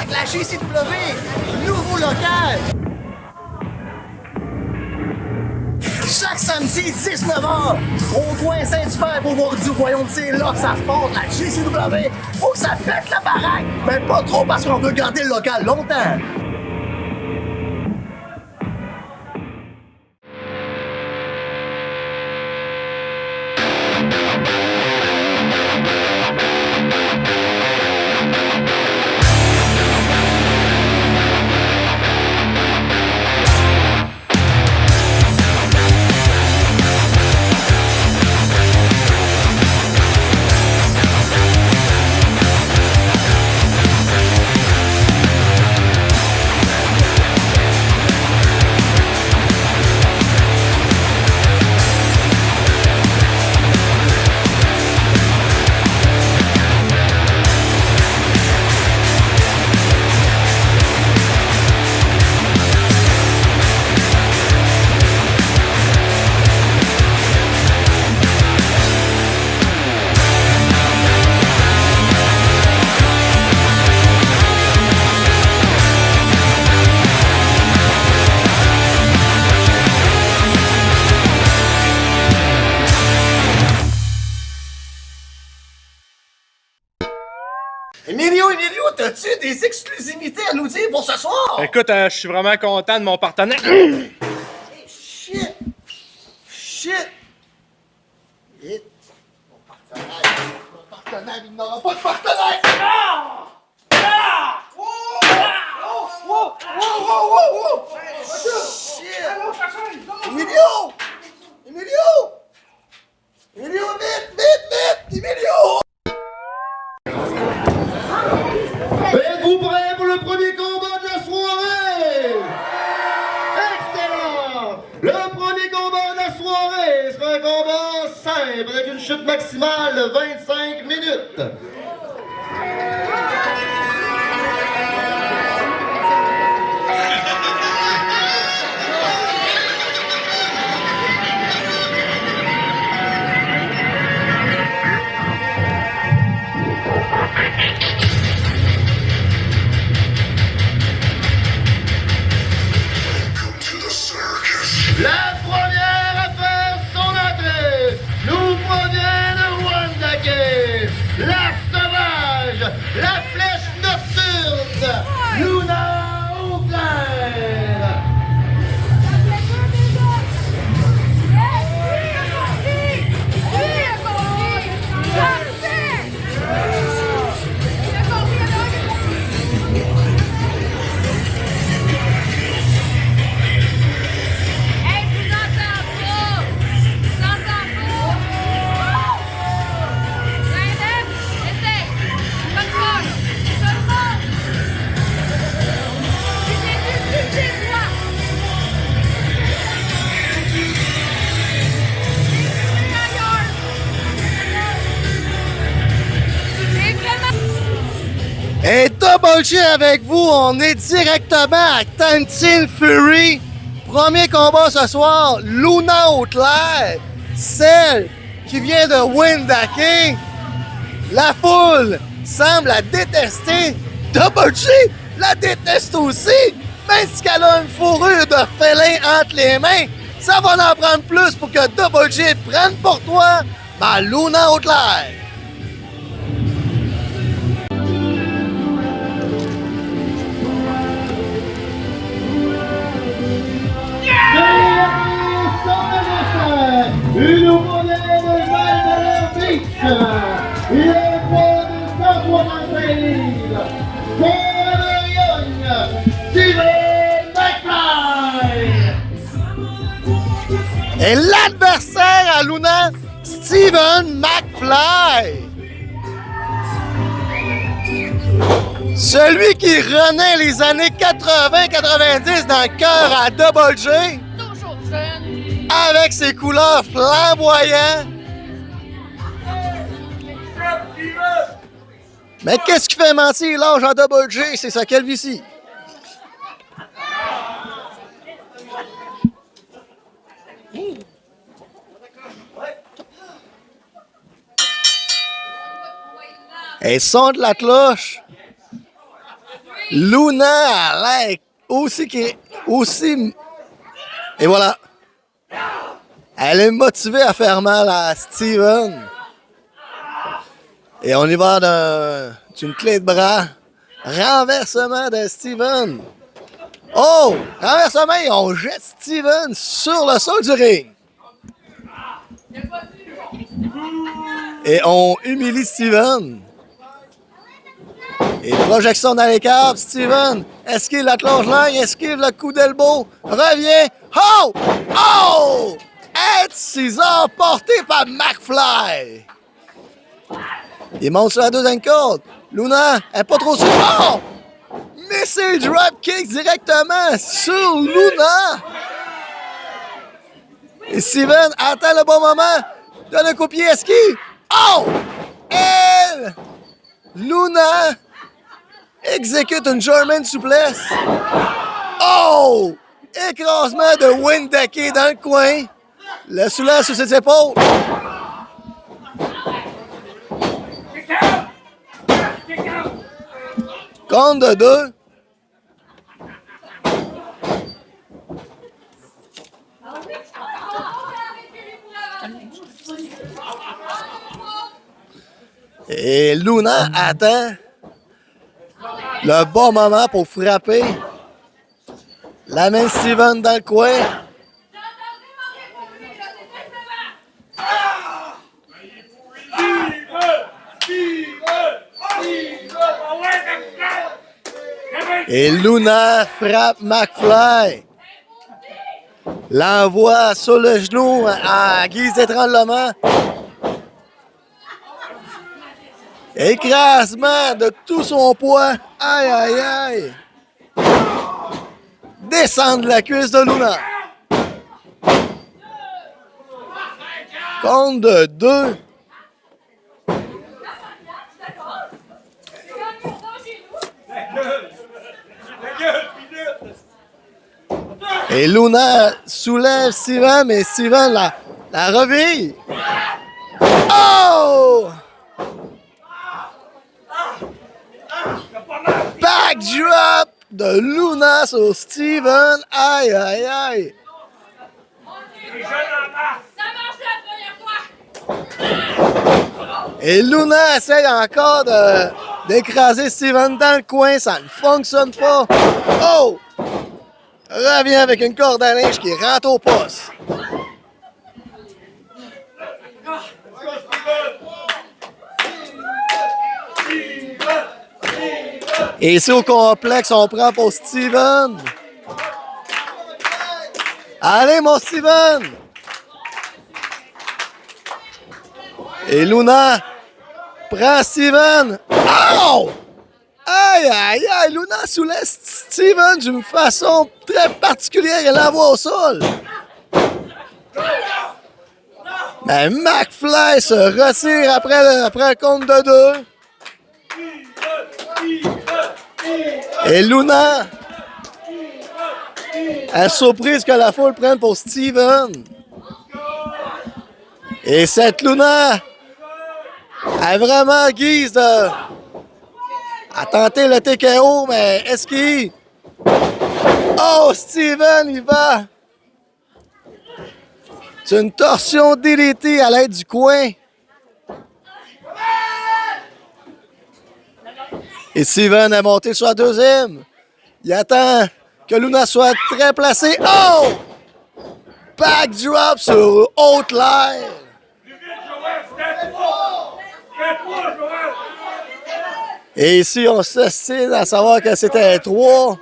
avec la GCW, nouveau local. Chaque samedi, 19h, au coin Saint-Hubert pour voir du royaume, c'est là que ça se passe, la GCW. Faut que ça pète la baraque, mais pas trop parce qu'on veut garder le local longtemps. Emilio, t'as-tu des exclusivités à nous dire pour ce soir? Écoute, je suis vraiment content de mon partenaire. Hey, shit! Mon partenaire, il n'aura pas de partenaire! Ah! Ah! Wow! Shit! Emilio, vite! Emilio! Êtes-vous prêts pour le premier combat de la soirée? Excellent! Le premier combat de la soirée sera un combat simple avec une chute maximale de 25 minutes. La première à faire son entrée nous provient de Wendake, la sauvage, la flèche nocturne, Luna Outlander. Et Double J avec vous, on est directement à Tantin Fury. Premier combat ce soir, Luna Outlander, celle qui vient de Wendake. La foule semble la détester. Double J la déteste aussi. Même si qu'elle a une fourrure de félin entre les mains, ça va en prendre plus pour que Double J prenne pour toi ma Luna Outlander. Une opponent de Val Beach, il est poids de 165 livres, Steven McFly. Et l'adversaire à Luna, Steven McFly. Celui qui renaît les années 80-90 dans le cœur à Double J. Toujours jeune. Avec ses couleurs flamboyantes. Mais qu'est-ce qui fait mentir l'âge à Double J? C'est sa calvitie. Et son de la cloche. Luna a l'air aussi. Et voilà. Elle est motivée à faire mal à Steven. Et on y va d'une clé de bras. Renversement de Steven. Oh! Renversement et on jette Steven sur le sol du ring. Et on humilie Steven. Et projection dans les câbles, Steven. Esquive la cloche-lingue, esquive le coup d'elbow. Revient. Oh! Oh! Head Scissor porté par McFly. Il monte sur la deuxième corde. Luna, elle est pas trop sûre. Oh! Missile drop kick directement sur Luna. Et Steven attend le bon moment. Donne un coup de pied, esquive. Oh! Elle! Luna exécute une German souplesse. Oh! Écrasement de Windeke dans le coin. Le soulève sur ses épaules. Compte de 2. Et Luna attend le bon moment pour frapper. L'amène Steven dans le coin. Et Luna frappe McFly. L'envoie sur le genou en guise d'étranglement. Écrasement de tout son poids. Aïe, aïe, aïe. Descendre la cuisse de Luna. Compte de 2. Et Luna soulève Steven, mais Steven la reville. Oh! Backdrop de Luna sur Steven. Aïe, aïe, aïe. Et Luna essaye encore d'écraser Steven dans le coin. Ça ne fonctionne pas. Oh! Revient avec une corde à linge qui rentre au poste. Et ici au complexe, on prend pour Steven. Allez, mon Steven! Et Luna prend Steven. Oh! Aïe, aïe, aïe! Luna soulève Steven d'une façon très particulière et l'envoie au sol. Mais McFly se retire après le compte de 2. Et Luna est surprise que la foule prenne pour Steven. Et cette Luna a vraiment guise de... a tenté le TKO, mais est-ce qu'il... Oh, Steven, il va... C'est une torsion DDT à l'aide du coin. Et Steven est monté sur la deuxième. Il attend que Luna soit très placée. Oh! Backdrop sur haute l'air. Et ici, on s'ostine à savoir que c'était 3.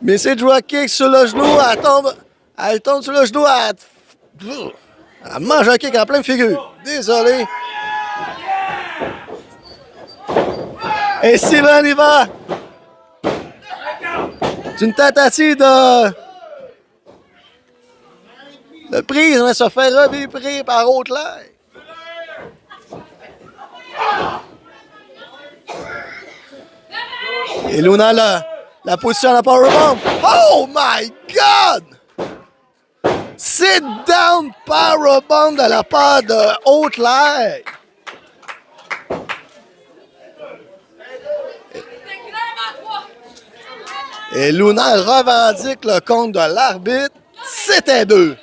Mais c'est drop-kick sur le genou, elle tombe sur le genou, elle mange un kick en pleine figure. Désolé. Et Steven, il va. C'est une tentative de prise, mais se fait revibrer par haute l'air. Et Luna, la position à la powerbomb. Oh my God! Sit down powerbomb de la part de haute l'air. Et Luna revendique le compte de l'arbitre. C'était 2.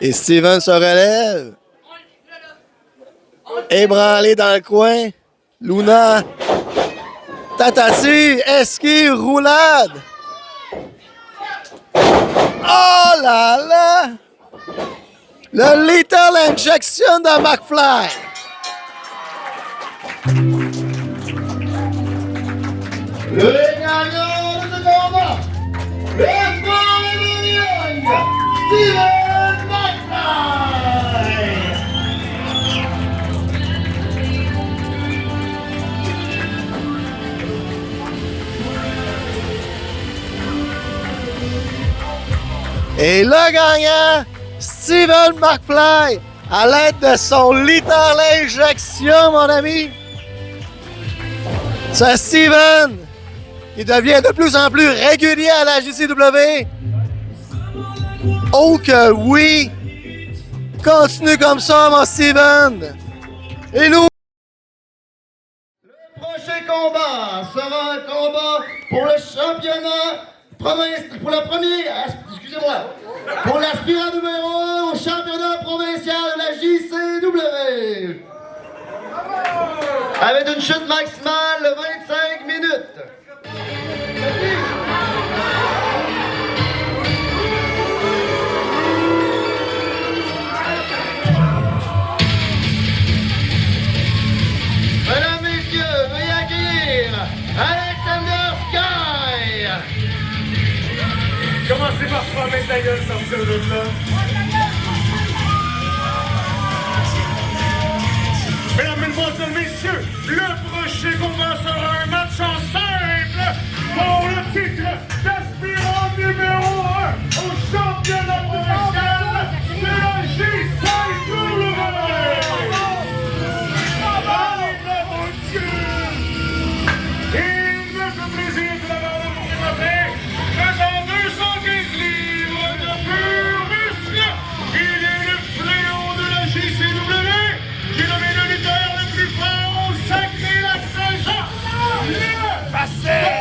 Et Steven se relève. Ébranlé dans le coin. Luna. Tentative, esquive, roulade. Oh là là! Le Lethal Injection de McFly. Le gagnant de ce combat, le Steven McFly. Et le gagnant, Steven McFly, à l'aide de son Lethal Injection, mon ami. C'est Steven qui devient de plus en plus régulier à la JCW. Oh que oui! Continue comme ça, mon Steven! Et nous? Le prochain combat sera un combat pour le championnat pour la première, excusez-moi, pour l'aspirant numéro 1 au championnat provincial de la JCW. Avec une chute maximale de 25 minutes. Mesdames, messieurs, veuillez accueillir Alexander Sky. Commencez par se mettre ta gueule, sortir de là. Mesdames, mesdemoiselles, messieurs, le prochain combat sera un match en simple pour le titre d'aspirant numéro 1 au championnat provincial de la JCW. Il me fait plaisir de l'avoir de présenter, pesant 215 livres de pur muscle. Il est le fléau de la JCW, qui nommé le lutteur le plus fort au Saguenay-Lac-Saint-Jean, le Terminator!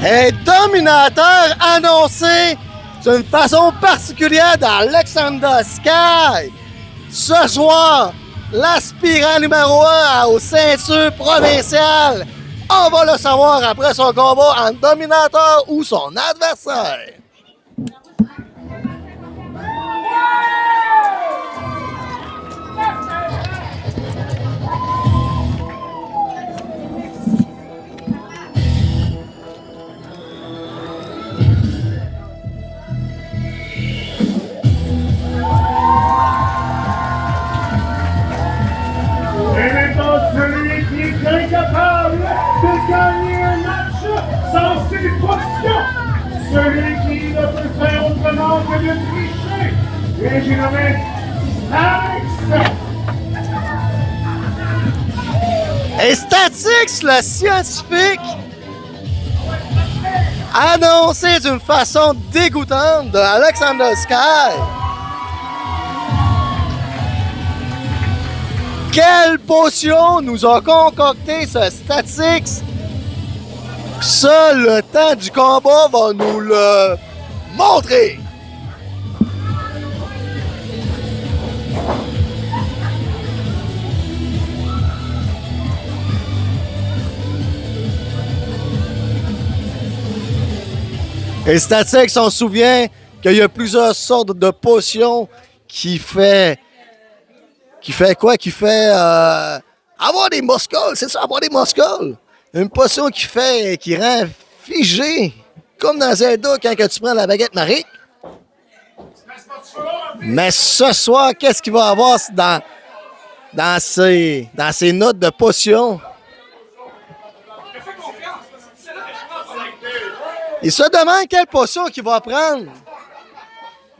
Un dominateur annoncé d'une façon particulière d'Alexander Sky. Ce soir, l'aspirant numéro 1 aux ceintures provinciales. On va le savoir après son combat en dominateur ou son adversaire. Et maintenant, celui qui est incapable de gagner un match sans ses positions, celui qui ne peut faire autrement que de tricher, et j'ai nommé Alex. Et Statix, le scientifique, annoncé d'une façon dégoûtante de Alexander Sky. Quelle potion nous a concocté ce Statix? Ça, le temps du combat va nous le montrer. Et Statix, on se souvient qu'il y a plusieurs sortes de potions qui fait quoi? Qui fait avoir des muscles, c'est ça, avoir des muscles. Une potion qui rend figé, comme dans Zelda quand que tu prends la baguette magique. Mais ce soir, qu'est-ce qu'il va y avoir dans ces notes de potions? Il se demande quelle potion qu'il va prendre.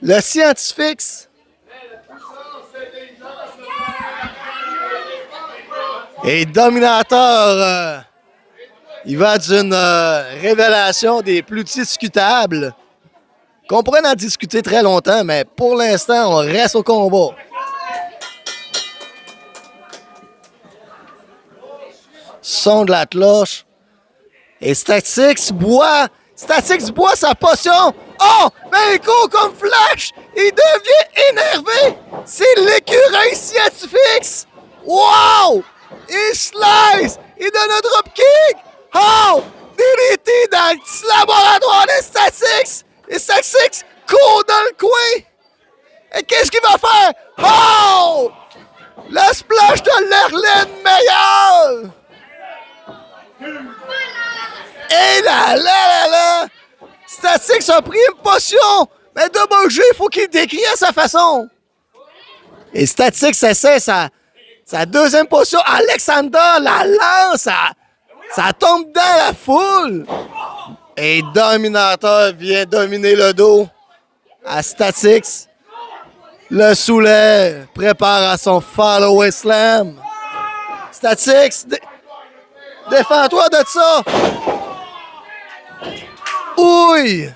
Le scientifique. Et Dominator, il va d'une révélation des plus discutables. qu'on pourrait en discuter très longtemps, mais pour l'instant, on reste au combat. Son de la cloche. Et Statix boit sa potion. Oh! Mais go comme Flash! Il devient énervé! C'est l'écureuil scientifique! Wow! Il slice! Il donne un dropkick! Oh! DDT dans le petit laboratoire de Statix! Et Statix court dans le coin! Et qu'est-ce qu'il va faire? Oh! La splash de l'Erlen meilleure! Et là! Statix a pris une potion! Mais Double G, il faut qu'il décrie à sa façon! Et Statix essaie sa deuxième potion. Alexander la lance! Ça tombe dans la foule! Et Dominator vient dominer le dos à Statix. Le soulève, prépare à son follow slam. Statix, défends-toi de ça! Ouille!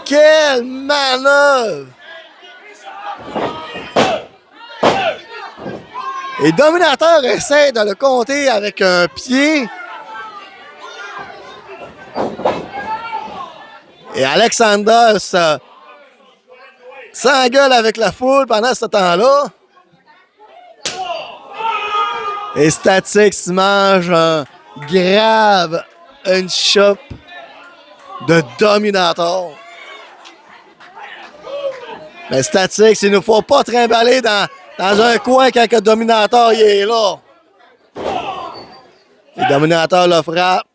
Quelle manœuvre! Et Dominator essaie de le compter avec un pied. Et Alexander s'engueule avec la foule pendant ce temps-là. Et Statix mange un grave une chope de Dominator. Mais Statix, il ne faut pas trimballer dans un coin quand le Dominator il est là. Et Dominator le frappe.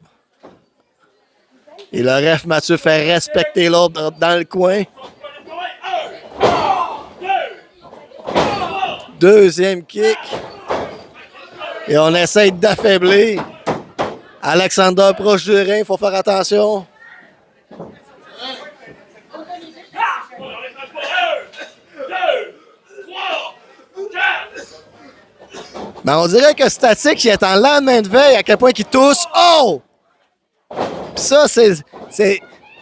Et le ref Mathieu fait respecter l'ordre dans le coin. Deuxième kick. Et on essaie d'affaiblir Alexander proche du ring. Il faut faire attention. Mais on dirait que Statix il est en lendemain de veille à quel point il tousse. Oh! Pis ça, c'est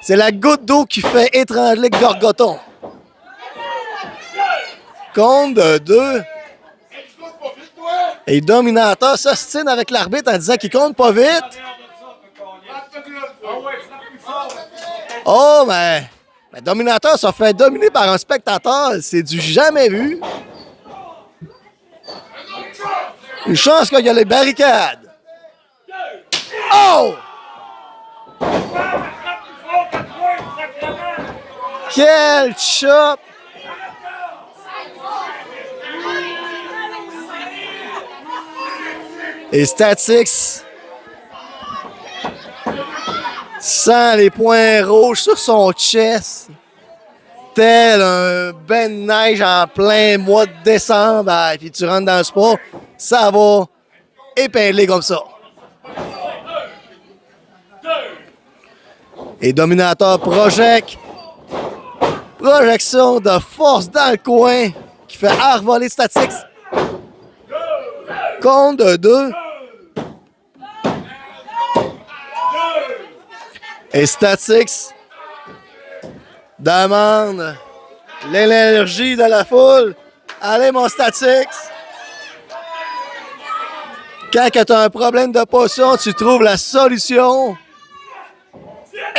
la goutte d'eau qui fait étrangler Gorgoton. Compte de 2. Et Dominator s'ostine avec l'arbitre en disant qu'il compte pas vite. Oh, mais Dominator se fait dominer par un spectateur. C'est du jamais vu. Une chance qu'il y a les barricades. Oh! Quel chop! Et Statix sent les points rouges sur son chest, tel un bain de neige en plein mois de décembre. Et puis tu rentres dans le sport, ça va épingler comme ça. Et Dominator projection de force dans le coin qui fait arvoler Statix. Compte de 2. Et Statix demande l'énergie de la foule. Allez, mon Statix. Quand tu as un problème de potion, tu trouves la solution.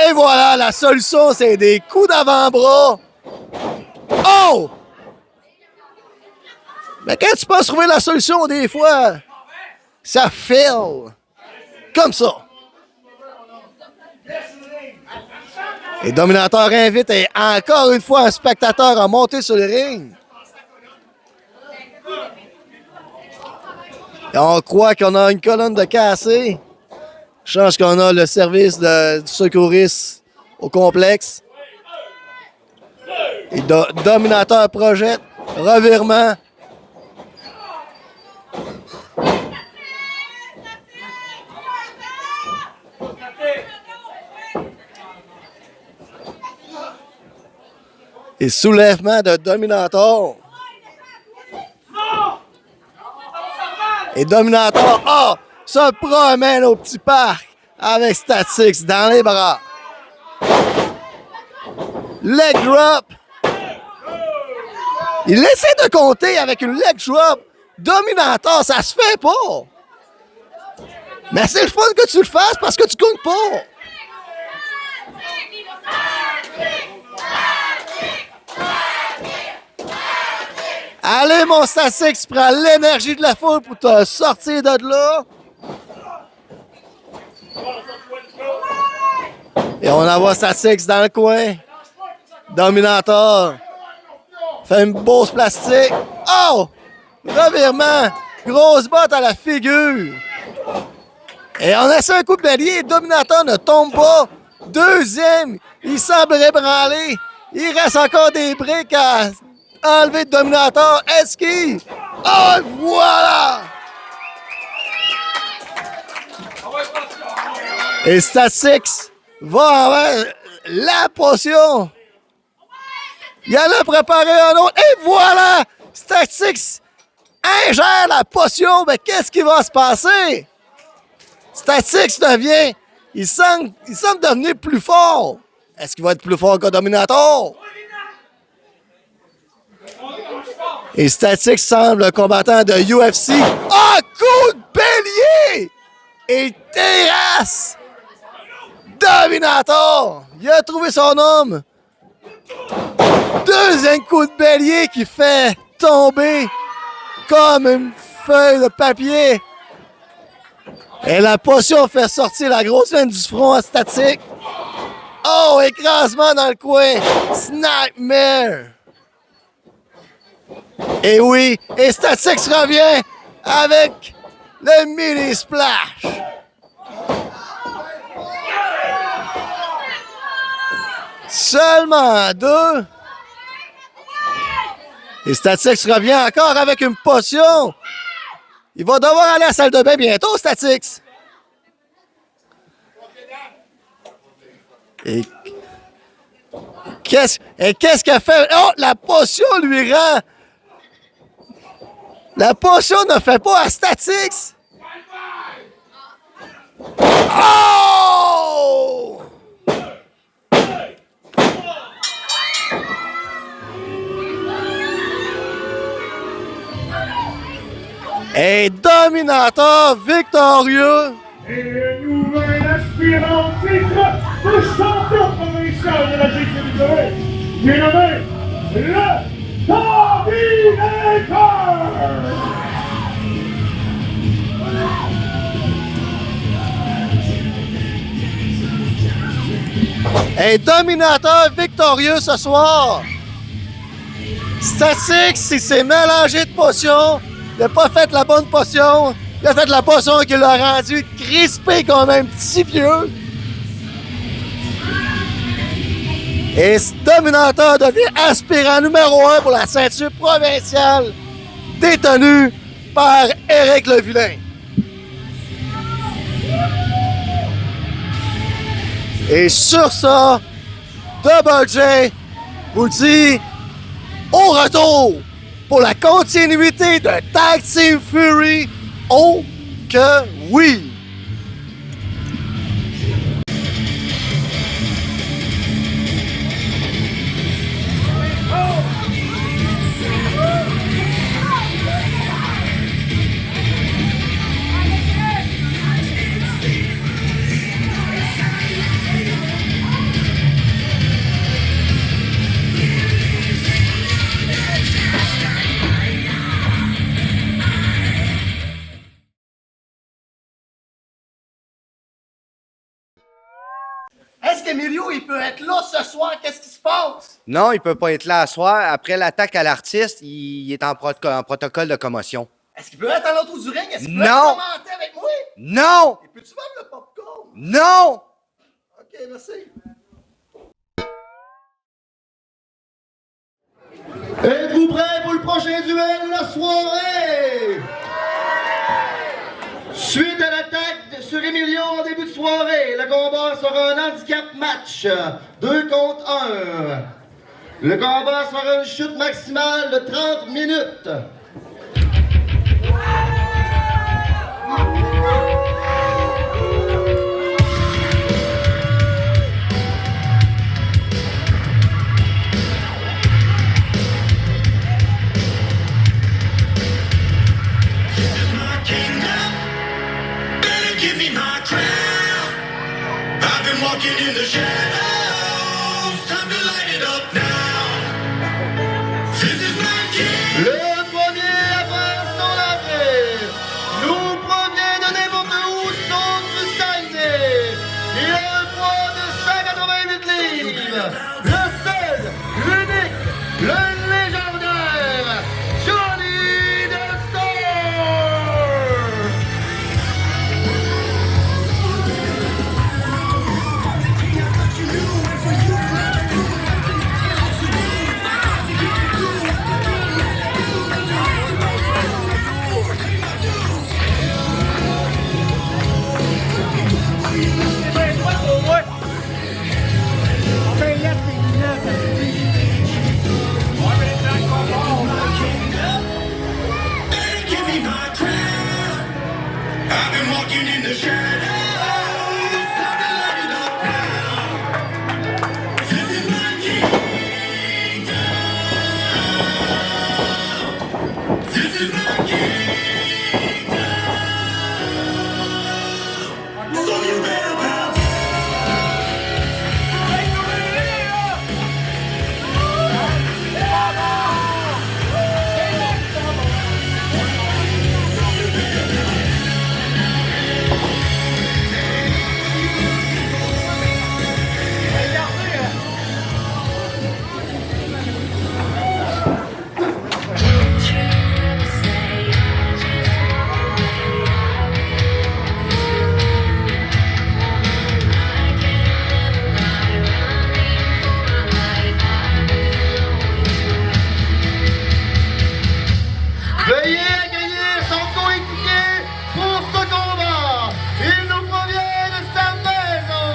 Et voilà, la solution, c'est des coups d'avant-bras. Oh! Mais quand tu penses trouver la solution, des fois, ça fail. Comme ça. Et Dominator invite encore une fois un spectateur à monter sur le ring. Et on croit qu'on a une colonne de cassé. Je pense qu'on a le service de secouriste au complexe. Et Dominator projette. Revirement. Et soulèvement de Dominator. Et Dominator se promène au petit parc avec Statix dans les bras. Leg drop. Il essaie de compter avec une leg drop. Dominator, ça se fait pas. Mais c'est le fun que tu le fasses parce que tu comptes pas. Allez, mon Statix, prends l'énergie de la foule pour te sortir de là. Et on envoie Statix dans le coin. Dominator. Fait une bosse plastique. Oh! Revirement. Grosse botte à la figure. Et on essaie un coup de bélier. Dominator ne tombe pas. Deuxième. Il semble ébranlé. Il reste encore des briques à enlever de Dominator. Esquive. Oh, voilà! Et Statix va avoir la potion. Il en a préparé un autre. Et voilà! Statix ingère la potion. Mais qu'est-ce qui va se passer? Statix devient... Il semble devenir plus fort. Est-ce qu'il va être plus fort que Dominator? Et Statix semble un combattant de UFC. Ah, coup de bélier! Et terrasse! Dominator! Il a trouvé son homme. Deuxième coup de bélier qui fait tomber comme une feuille de papier. Et la potion fait sortir la grosse veine du front à Statix. Oh, écrasement dans le coin. Nightmare. Et oui, et Statix revient avec le mini splash. Seulement deux. Et Statix revient encore avec une potion. Il va devoir aller à la salle de bain bientôt, Statix. Et qu'est-ce qu'elle fait? Oh, la potion lui rend. La potion ne fait pas à Statix. Oh! Et Dominator victorieux. Et le nouvel aspirant au titre de champion provincial de la GCW, j'ai nommé le Dominator! Et Dominator victorieux ce soir. Statix, il s'est mélangé de potions. Il n'a pas fait la bonne potion. Il a fait la potion qui l'a rendu crispé comme un petit vieux. Et Dominator devient aspirant numéro 1 pour la ceinture provinciale détenue par Éric Le Vilain. Et sur ça, Double J vous dit au retour pour la continuité de Tag Team Fury. Oh que oui! Est-ce qu'Emilio, il peut être là ce soir? Qu'est-ce qui se passe? Non, il peut pas être là à soir. Après l'attaque à l'artiste, il est en protocole de commotion. Est-ce qu'il peut être à l'autre du ring? Est-ce qu'il peut Non. être commenter avec moi? Non! Et peux-tu même le popcorn? Non! Ok, merci. Êtes-vous prêts pour le prochain duel de la soirée? Suite à l'attaque sur Emilio en début de soirée, le combat sera un handicap match, 2 contre 1. Le combat sera une chute maximale de 30 minutes. walking in the shadows. Time to light it up now. This is my key. Le premier après son avenir nous provient de n'importe où sauf du Saguenay. Il a un poids de 188 livres. Le seul, l'unique, le légendaire Johnny Destor. Give me my crown. I've been walking in the shadows. Time to light it up now. This is my kingdom. This is my kingdom. So you better bow down. Veuillez accueillir son coéquipier pour ce combat. Il nous provient de sa maison.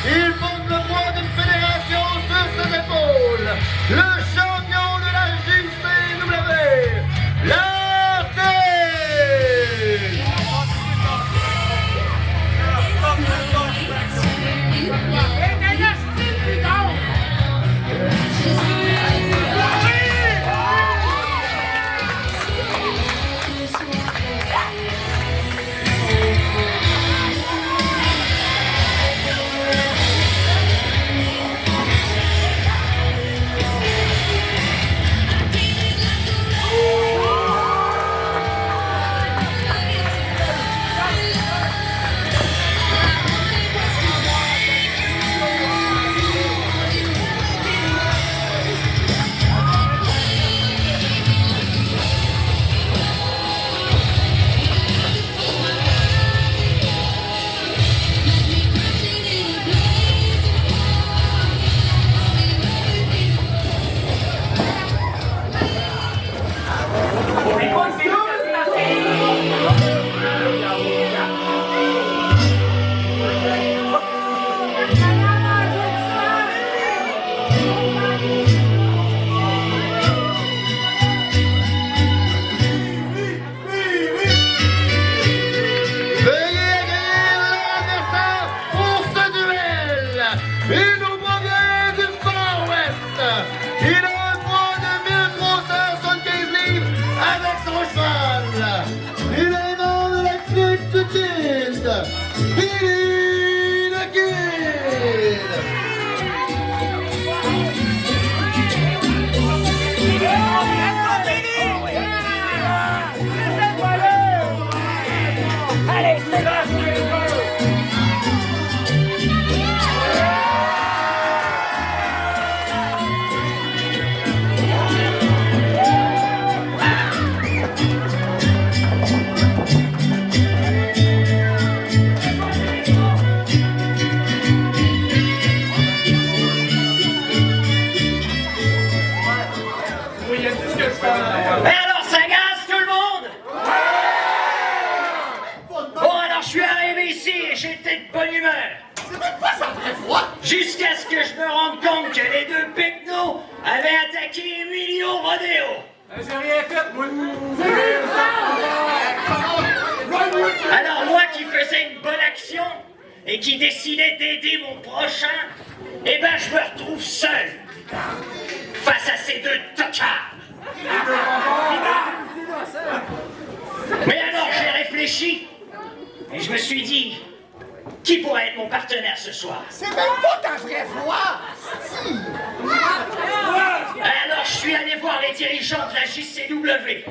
Il porte le poids d'une fédération sur ses épaules. Le champion de la JCW, l'artiste. Veuillez accueillir l'adversaire pour ce duel. Il nous provient du Far West. Il a un poids de 1375 livres avec son cheval. Il est membre de la clique du Kid. Billy the Kid. Allez, c'est là, Et alors, ça gaz tout le monde? Bon, alors je suis arrivé ici et j'étais de bonne humeur. Jusqu'à ce que je me rende compte que les deux pecnos avaient attaqué Emilio Rodeo. j'ai rien fait, moi. Alors moi qui faisais une bonne action et qui décidait d'aider mon prochain, eh ben je me retrouve seul face à ces deux tocards. Mais alors j'ai réfléchi et je me suis dit, Qui pourrait être mon partenaire ce soir? C'est même pas ta vraie voix! Alors je suis allé voir les dirigeants de la JCW.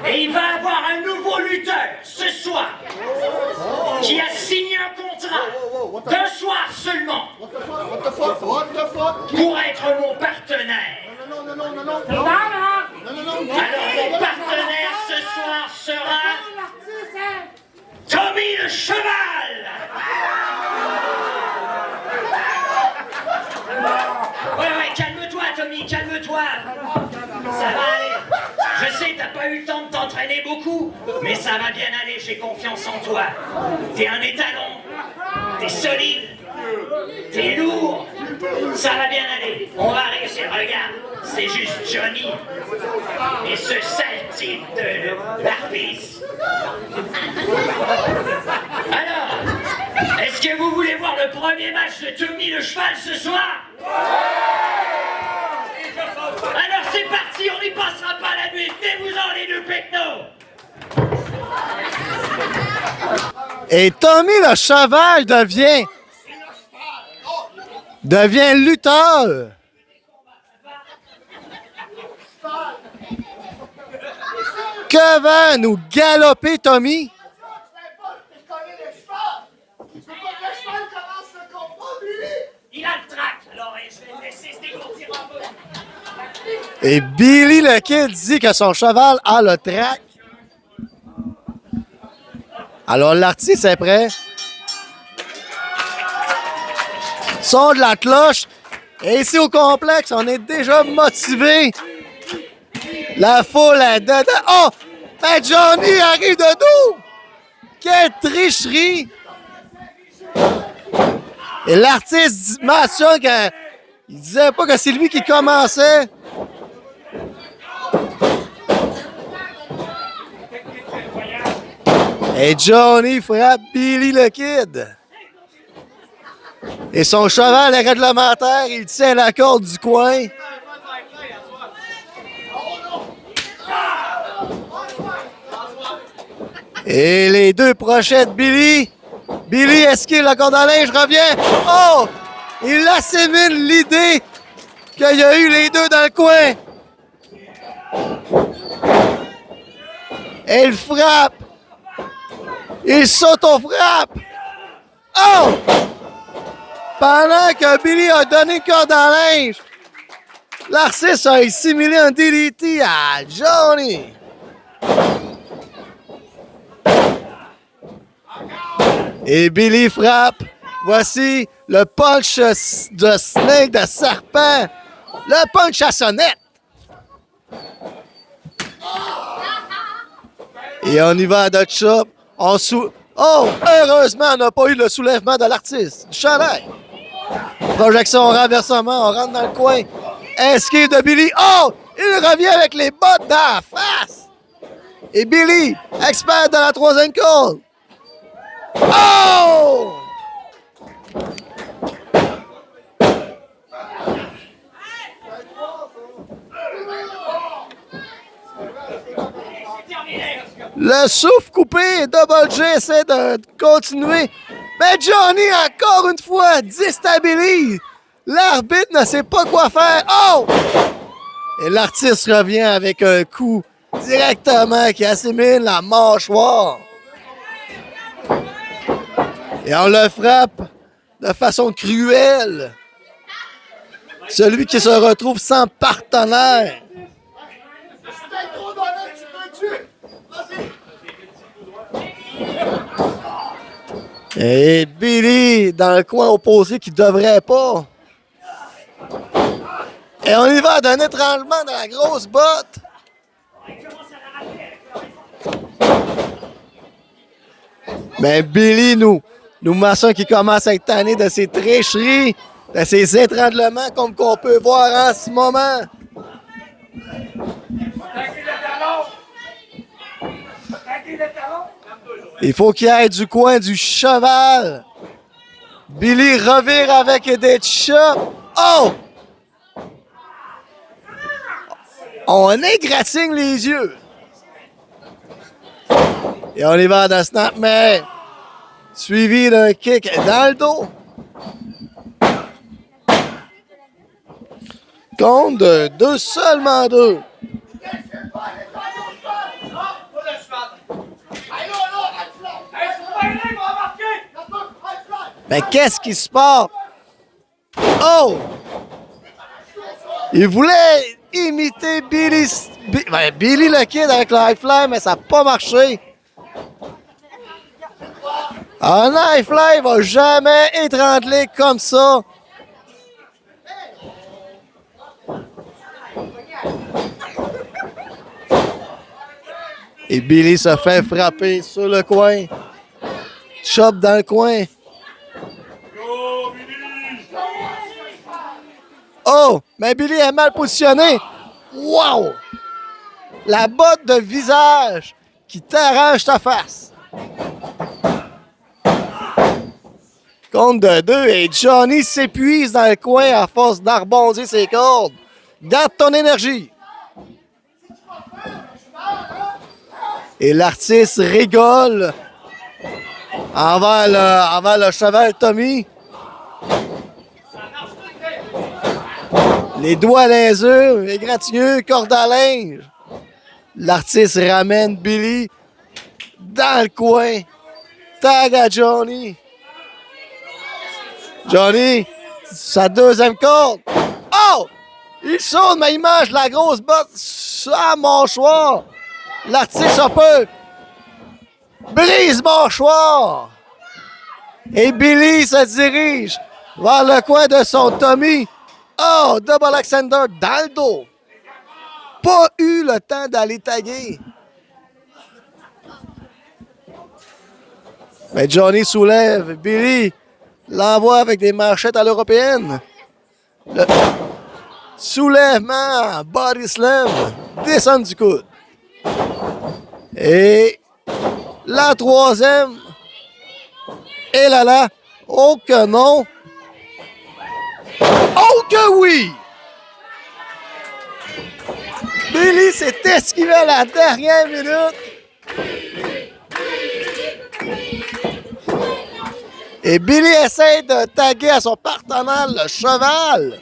Et il va avoir un nouveau lutteur ce soir qui a signé un contrat d'un soir seulement What the fuck? What the fuck? pour être mon partenaire. Non. Alors mon partenaire ce soir sera Tommy le Cheval. Ouais, calme-toi Tommy, calme-toi. Ça va aller. Je sais, t'as pas eu le temps de t'entraîner beaucoup, mais ça va bien aller, j'ai confiance en toi. T'es un étalon, t'es solide, t'es lourd, ça va bien aller. On va réussir, regarde, c'est juste Johnny et ce sale type de Larpis. Alors, est-ce que vous voulez voir le premier match de Tommy le Cheval ce soir? Alors c'est parti, on n'y passera pas la nuit, tenez-vous-en les deux pecnos. Et Tommy le Cheval devient lutteur. Que va nous galoper Tommy? Il a le trac, alors je vais le laisser se dégourdir un peu. Et Billy le Kid dit que son cheval a le trac. Alors l'artiste est prêt. Son de la cloche. Et ici au complexe, on est déjà motivé. La foule est dedans. Oh! Ben Johnny arrive de dos! Quelle tricherie! Et l'artiste mentionne qu'il disait pas que c'est lui qui commençait. Et Johnny frappe Billy le Kid. Et son cheval est réglementaire, il tient la corde du coin. Et les deux prochettes, Billy. Billy esquive la corde à linge, revient. Oh! Il assimile l'idée qu'il y a eu les deux dans le coin. Et il frappe. Il s'auto-frappe. Oh! Pendant que Billy a donné une corde à linge, l'artiste a assimilé un DDT à Johnny. Et Billy frappe. Voici le punch de snake, de serpent. Le punch à sonnette. Et on y va à Dutch Shop. Oh, heureusement, on n'a pas eu le soulèvement de l'artiste. Du chandail. Projection, renversement, on rentre dans le coin. Esquive de Billy. Oh! Il revient avec les bottes dans la face. Et Billy, expert dans la troisième corde. Oh! Le souffle coupé, Double J essaie de continuer. Mais Johnny, encore une fois, déstabilise. L'arbitre ne sait pas quoi faire. Oh! Et l'artiste revient avec un coup directement qui assimile la mâchoire. Et on le frappe de façon cruelle. Celui qui se retrouve sans partenaire. Et Billy dans le coin opposé qui devrait pas. Et on y va d'un étranglement dans la grosse botte. Mais Billy nous mentionne qu'il commence à être tanné de ses tricheries, de ses étranglements comme qu'on peut voir en ce moment. Il faut qu'il aille du coin du cheval. Billy revire avec des chops. Oh! On égratigne les yeux. Et on y va dans Snap, mais suivi d'un kick dans le dos. Compte de 2, seulement 2. Mais qu'est-ce qui se passe? Oh! Il voulait imiter Billy le Kid avec le high fly, mais ça n'a pas marché. Un high fly va jamais étrangler comme ça. Et Billy se fait frapper sur le coin. Chop dans le coin. Oh, mais Billy est mal positionné. Wow! La botte de visage qui t'arrache ta face. Compte de 2 et Johnny s'épuise dans le coin à force d'arbondir ses cordes. Garde ton énergie. Et l'artiste rigole envers le cheval Tommy. Les doigts dans les yeux, égratigneux, corde à linge. L'artiste ramène Billy dans le coin. Tag à Johnny. Johnny, sa deuxième corde. Oh! Il saute, mais il mange la grosse botte sur la mâchoire. L'artiste se peut. Brise mâchoire. Et Billy se dirige vers le coin de son Tommy. Oh, double Alexander dans le dos. Pas eu le temps d'aller taguer. Mais Johnny soulève. Billy l'envoie avec des manchettes à l'européenne. Le soulèvement, body slam, descend du coude. Et la troisième. Et là, oh que non. Oh que oui! Billy s'est esquivé à la dernière minute. Et Billy essaie de taguer à son partenaire, le cheval.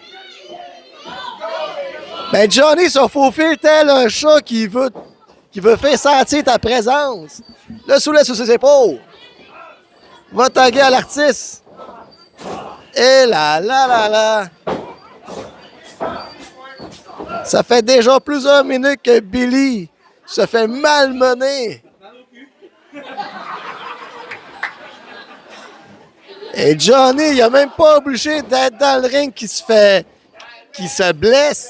Mais Johnny se faufile tel un chat qui veut faire sentir ta présence. Le soulève sur ses épaules. Va taguer à l'artiste. Et là. Ça fait déjà plusieurs minutes que Billy se fait malmener. Et Johnny, il n'a même pas obligé d'être dans le ring qui se blesse.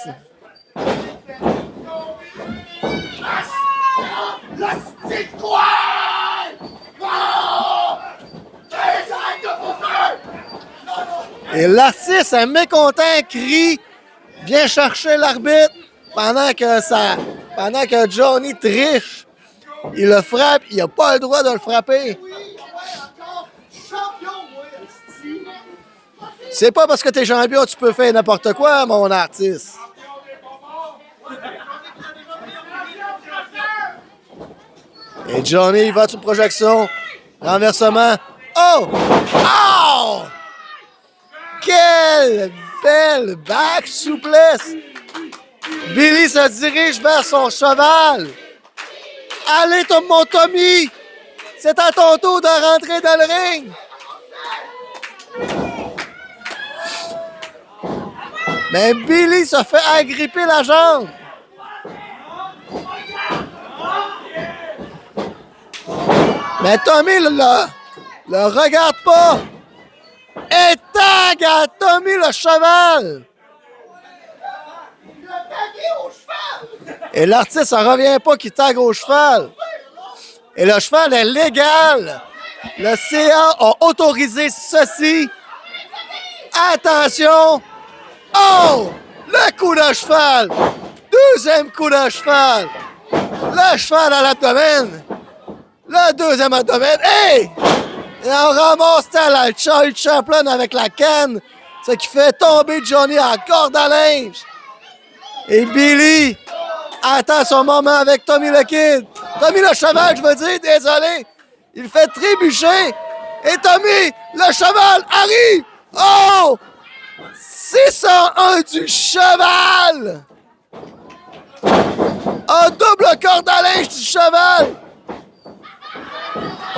Et l'artiste, un mécontent, crie, vient chercher l'arbitre pendant que Johnny triche. Il le frappe, il n'a pas le droit de le frapper. C'est pas parce que t'es champion tu peux faire n'importe quoi, mon artiste. Et Johnny, il va sur projection. Renversement. Oh! Oh! Quelle belle back souplesse! Billy se dirige vers son cheval. Allez, mon Tommy! C'est à ton tour de rentrer dans le ring. Mais Billy se fait agripper la jambe. Mais Tommy le regarde pas. Et tag à Tommy le cheval. Et l'artiste ne revient pas qu'il tag au cheval. Et le cheval est légal. Le CA a autorisé ceci. Attention. Oh! Le coup de cheval. Deuxième coup de cheval. Le cheval à l'abdomen. Le deuxième abdomen. Hey! Et on ramasse la Charlie Chaplin avec la canne. Ce qui fait tomber Johnny en corde à linge. Et Billy attend son moment avec Tommy le Kid. Tommy le cheval, je veux dire, désolé. Il fait trébucher. Et Tommy, le cheval, arrive! Oh! 601 du cheval! Un double corde à linge du cheval!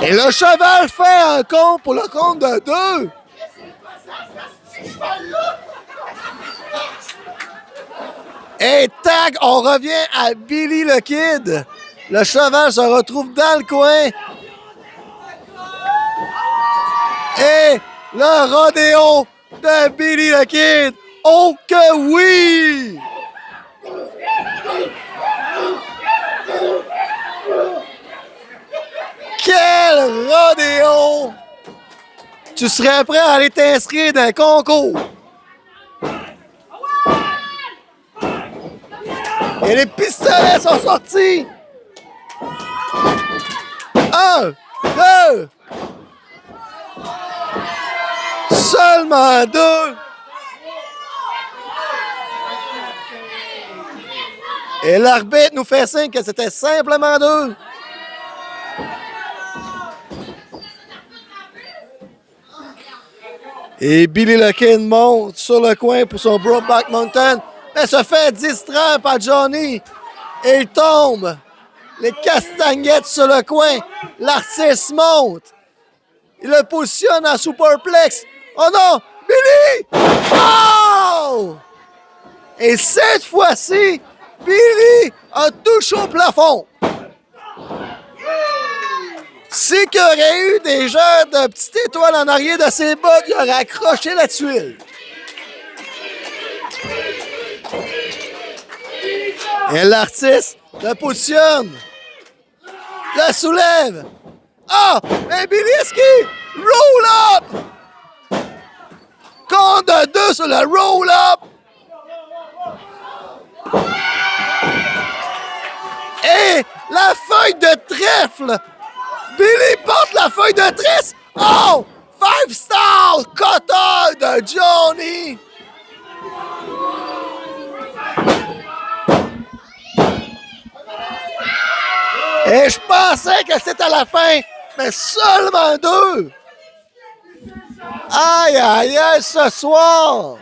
Et le cheval fait un compte pour le compte de 2. Et tac, on revient à Billy le Kid. Le cheval se retrouve dans le coin. Et le rodéo de Billy le Kid. Oh que oui! Quel rodéo! Tu serais prêt à aller t'inscrire dans un concours? Et les pistolets sont sortis! 1, 2. Seulement 2. Et l'arbitre nous fait signe que c'était simplement 2. Et Billy le Kid monte sur le coin pour son Brokeback Mountain, mais se fait distraire par Johnny. Et il tombe. Les castagnettes sur le coin. L'artiste monte. Il le positionne en superplex. Oh non! Billy! Oh! Et cette fois-ci, Billy a touché au plafond. Si qu'il y aurait eu des genres de petites étoiles en arrière de ses bottes, il aurait accroché la tuile. Et l'artiste le positionne. Le soulève. Ah! Mais Billy Ski! Roll up! Compte de 2 sur le roll up. Et la feuille de trèfle. Billy porte la feuille de trèfle. Oh! 5-star cutter de Johnny. Et je pensais que c'était la fin, mais seulement 2. Aïe, aïe, aïe, ce soir.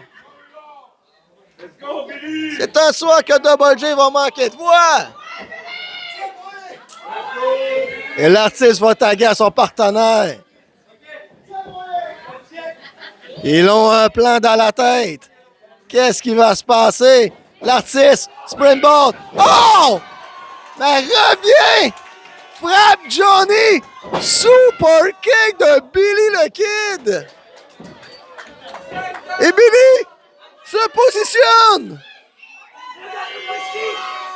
C'est un soir que Double J va manquer de voix. Et l'artiste va taguer à son partenaire. Ils ont un plan dans la tête. Qu'est-ce qui va se passer? L'artiste, springboard. Oh! Mais reviens! Frappe Johnny! Super kick de Billy le Kid! Et Billy se positionne!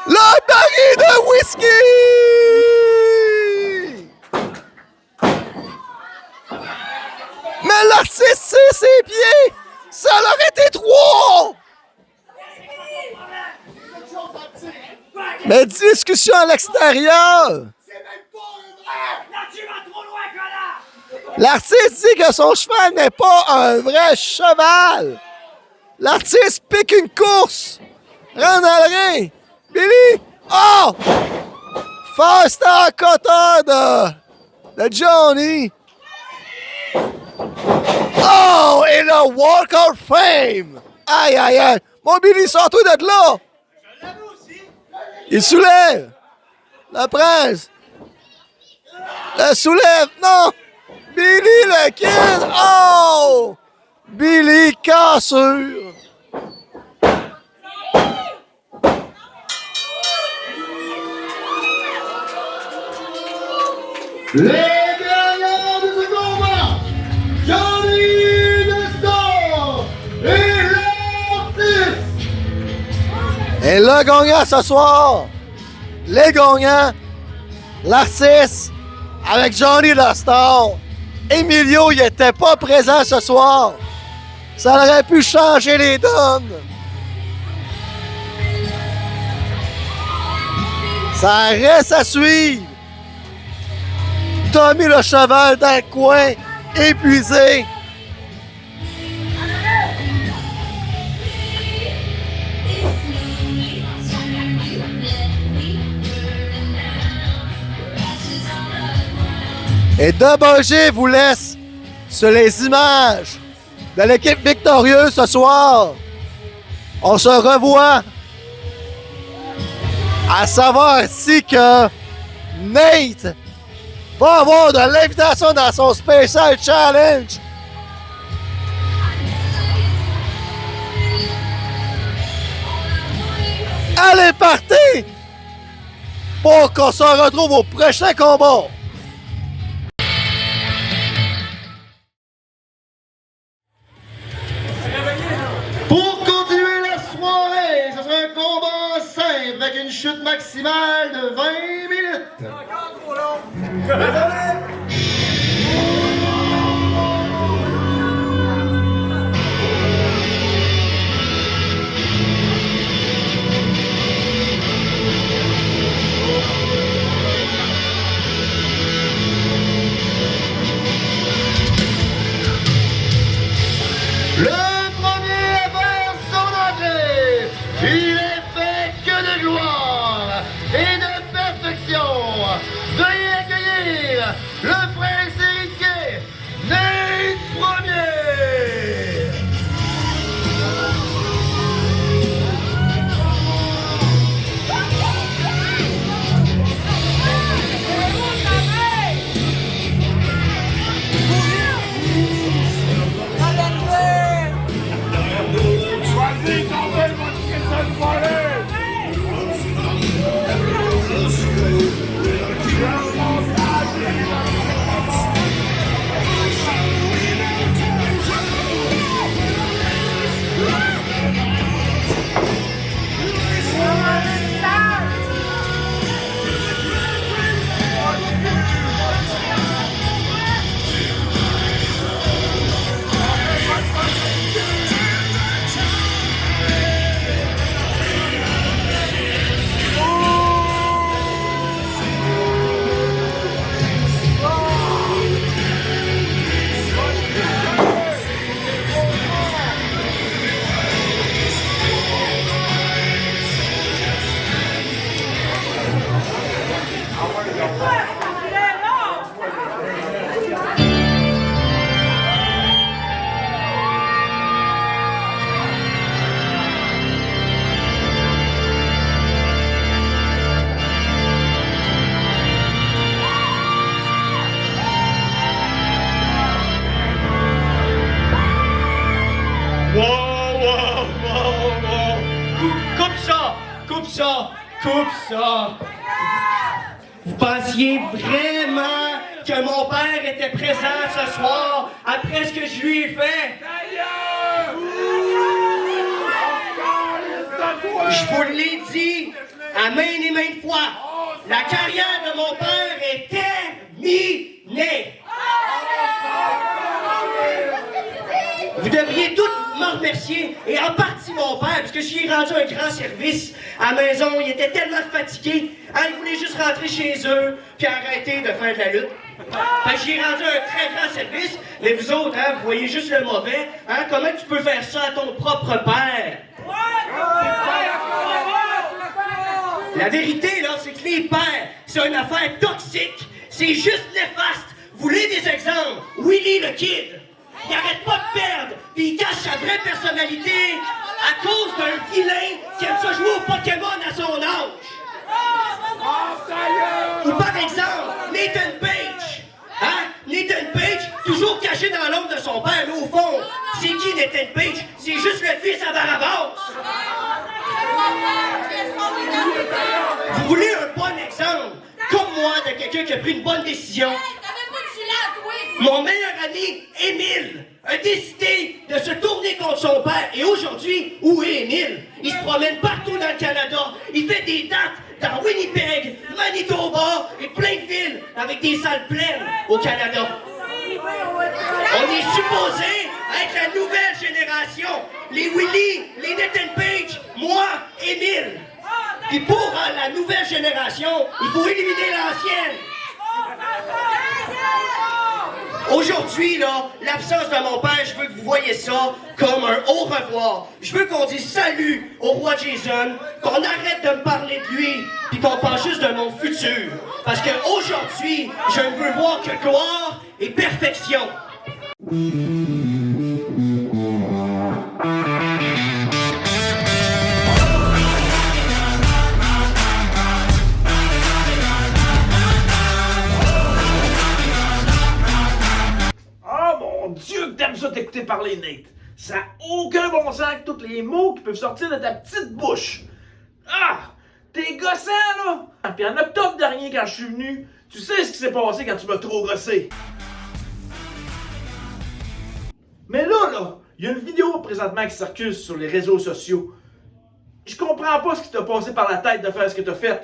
Le baril de whisky! Mais l'artiste c'est ses pieds! Ça leur été 3! Mais discussion à l'extérieur! L'artiste dit que son cheval n'est pas un vrai cheval. L'artiste pique une course. Rentre dans le ring. Billy! Oh! First star cutter de Johnny. Oh! Et le Walk of Fame. Aïe, aïe, aïe. Mon Billy, sors-toi de là. Il soulève. Le prince. Le soulève. Non! Billy le Kid! Oh! Billy cassure! Les gagnants de ce combat, Johnny Nestor et l'artiste. Et le gagnant ce soir, les gagnants, l'artiste avec Johnny Nestor. Emilio, il n'était pas présent ce soir. Ça aurait pu changer les donnes. Ça reste à suivre. Tommy le cheval dans le coin, épuisé. Et Double J vous laisse sur les images de l'équipe victorieuse ce soir. On se revoit. À savoir ici que Nate va avoir de l'invitation dans son Special Challenge. Allez, partez! Pour qu'on se retrouve au prochain combat. Pour continuer la soirée, ce sera un combat simple avec une chute maximale de 20 minutes. Le premier à faire son entrée, il est fait que de gloire et de perfection. Veuillez accueillir le prince héritier, Nate Premier. Vas-y, t'en veux, moi, tu fais ça de voler! Coupe ça! Vous pensiez vraiment que mon père était présent ce soir après ce que je lui ai fait? Je vous l'ai dit à maintes et maintes fois, la carrière de mon père est terminée! Vous devriez tous m'en remercier, et en partie mon père, parce que j'y ai rendu un grand service à la maison. Il était tellement fatigué, hein, il voulait juste rentrer chez eux, puis arrêter de faire de la lutte. Fait que j'y ai rendu un très grand service, mais vous autres, hein, vous voyez juste le mauvais. Hein, comment tu peux faire ça à ton propre père? La vérité, là, c'est que les pères, c'est une affaire toxique. C'est juste néfaste. Vous voulez des exemples? Willy le Kid. Il arrête pas de perdre, puis il cache sa vraie personnalité à cause d'un vilain qui aime ça jouer au Pokémon à son âge. Ou par exemple, Nathan Page. Hein? Nathan Page, toujours caché dans l'ombre de son père, mais au fond, c'est qui Nathan Page? C'est juste le fils à Barabas. Vous voulez un bon exemple, comme moi, de quelqu'un qui a pris une bonne décision? Mon meilleur ami, Émile, a décidé de se tourner contre son père. Et aujourd'hui, où est Émile? Il se promène partout dans le Canada. Il fait des dates dans Winnipeg, Manitoba et plein de villes avec des salles pleines au Canada. On est supposé être la nouvelle génération. Les Willy, les Nathan Page, moi, Émile. Puis pour la nouvelle génération, il faut éliminer l'ancienne. Aujourd'hui, là, l'absence de mon père, je veux que vous voyez ça comme un au revoir. Je veux qu'on dise salut au roi Jason, qu'on arrête de me parler de lui, puis qu'on pense juste de mon futur. Parce qu'aujourd'hui, je ne veux voir que gloire et perfection. Oh mon Dieu, que t'aimes ça t'écouter parler, Nate! Ça n'a aucun bon sens que tous les mots qui peuvent sortir de ta petite bouche! Ah! T'es gossant, là! Puis en octobre dernier, quand je suis venu, tu sais ce qui s'est passé quand tu m'as trop gossé! Mais là, il y a une vidéo présentement qui circule sur les réseaux sociaux. Je comprends pas ce qui t'a passé par la tête de faire ce que t'as fait.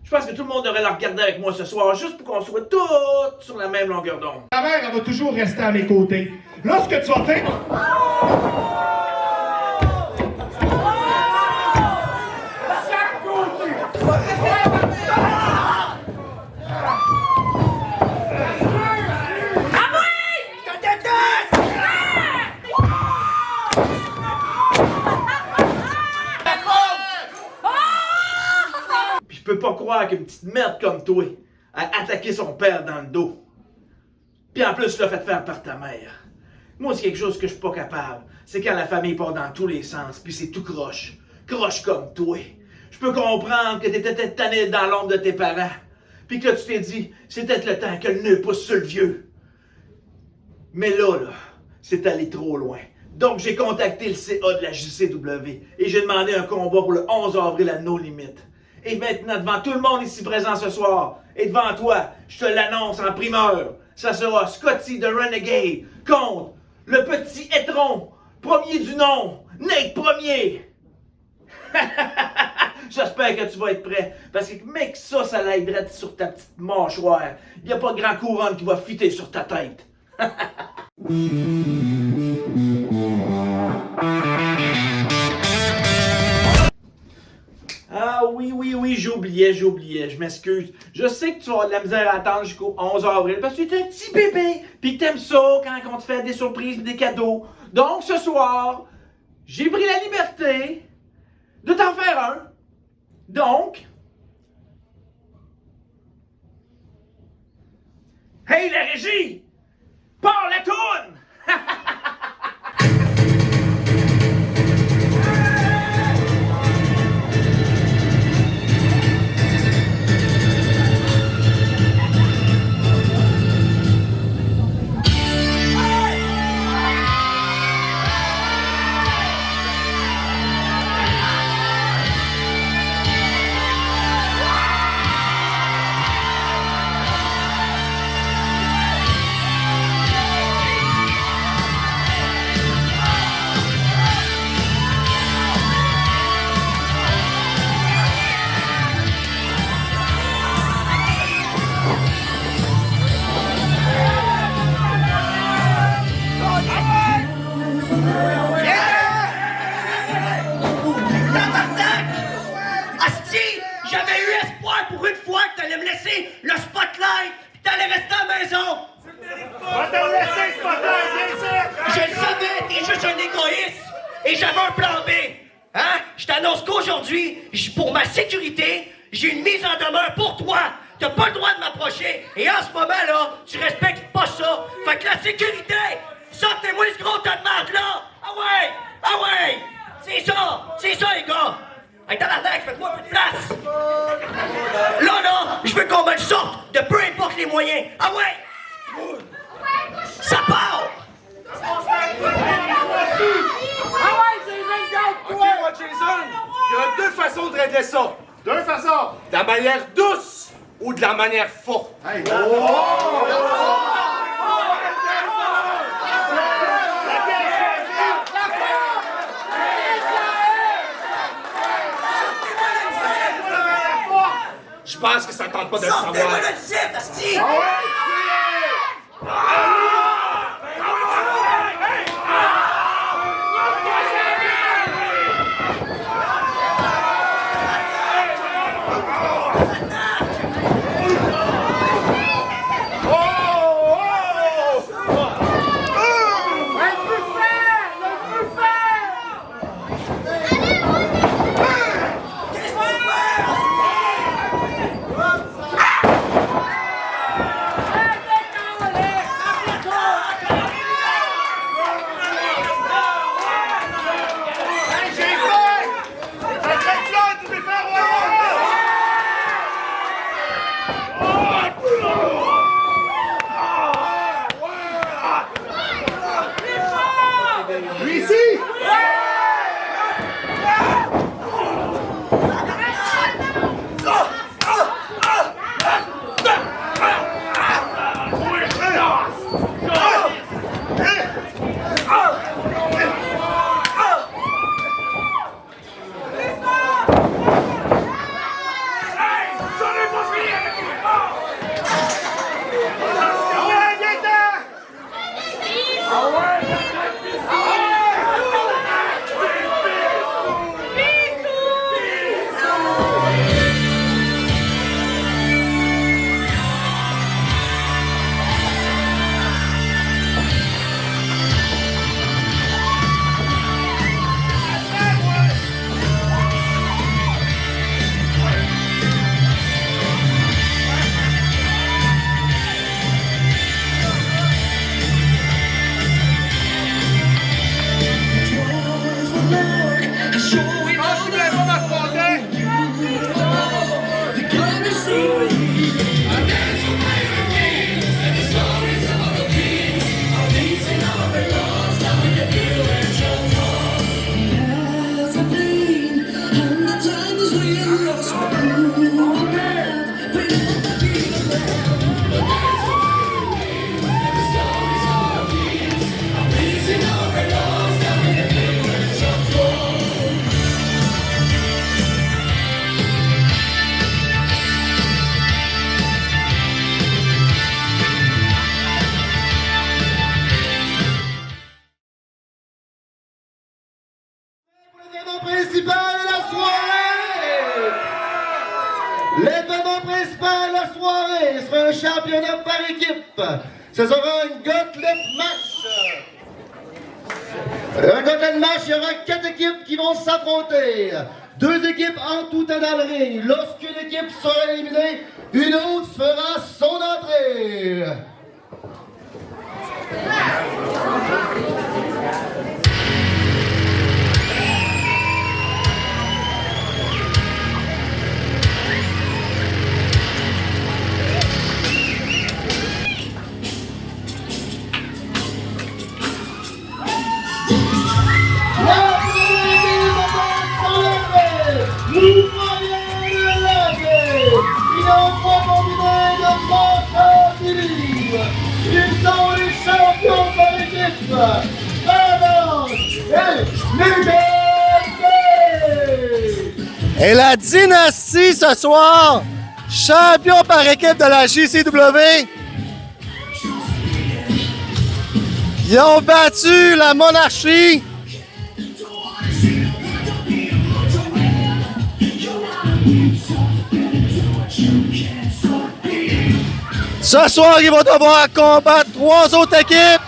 Je pense que tout le monde devrait la regarder avec moi ce soir, juste pour qu'on soit tous sur la même longueur d'onde. Ta mère, elle va toujours rester à mes côtés. Là, ce que tu vas faire... Puis je peux pas croire qu'une petite merde comme toi a attaqué son père dans le dos. Puis en plus, tu l'as fait faire par ta mère. Moi, c'est quelque chose que je suis pas capable. C'est quand la famille part dans tous les sens, puis c'est tout croche. Croche comme toi. Je peux comprendre que t'étais tanné dans l'ombre de tes parents. Puis que là, tu t'es dit, c'est peut-être le temps que le nœud pousse sur le vieux. Mais là, c'est allé trop loin. Donc, j'ai contacté le CA de la JCW et j'ai demandé un combat pour le 11 avril à nos limites. Et maintenant, devant tout le monde ici présent ce soir, et devant toi, je te l'annonce en primeur, ça sera Scotty the Renegade contre le petit Étron, premier du nom, Nate Premier. J'espère que tu vas être prêt, parce que mec, ça l'aiderait sur ta petite mâchoire. Il n'y a pas de grand couronne qui va fitter sur ta tête. Ah oui, j'oubliais, je m'excuse. Je sais que tu vas avoir de la misère à attendre jusqu'au 11 avril parce que tu es un petit bébé pis que t'aimes ça quand on te fait des surprises et des cadeaux. Donc ce soir, j'ai pris la liberté de t'en faire un. Donc, hey la régie, pars la toune! J'avais eu espoir pour une fois que t'allais me laisser le spotlight pis t'allais rester à la maison. Va te laisser, spotlight, viens ici! Je le savais, t'es juste un égoïste. Et j'avais un plan B. Hein? Je t'annonce qu'aujourd'hui, pour ma sécurité, j'ai une mise en demeure pour toi. T'as pas le droit de m'approcher. Et en ce moment, là, tu respectes pas ça. Fait que la sécurité, sortez-moi ce gros tas de marde, là. Ah ouais! C'est ça, les gars. Hey, tabarnak, faites-moi un peu de place! Là, je veux qu'on me le sorte de peu importe les moyens! Ah ouais! Ça part! Ok, moi, Jason, il y a deux façons de régler ça. Deux façons. De la manière douce ou de la manière forte. Hey. Je pense que ça tente pas de le savoir. Sortez-moi de site, asti! fin de la soirée sera un championnat par équipe. Ce sera une gauntlet match. Un gauntlet match, il y aura 4 équipes qui vont s'affronter. 2 équipes en tout temps dans le ring. Lorsqu'une équipe sera éliminée, une autre fera son entrée. Ils sont les champions par équipe. Et la dynastie ce soir, champion par équipe de la JCW. Ils ont battu la monarchie. Ce soir, ils vont devoir combattre 3 autres équipes.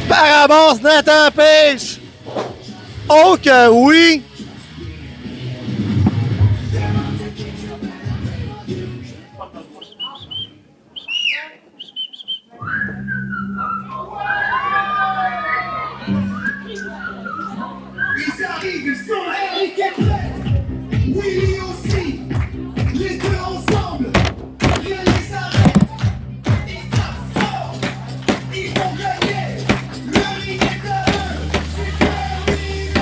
Parabonce, Nathan Page. Oh que oui! Ils arrivent, ils sont Eric et Claire, Willy aussi, les deux ensemble, rien les arrête, ils tapent fort, ils vont gagner, le ring est à eux, c'est terminé.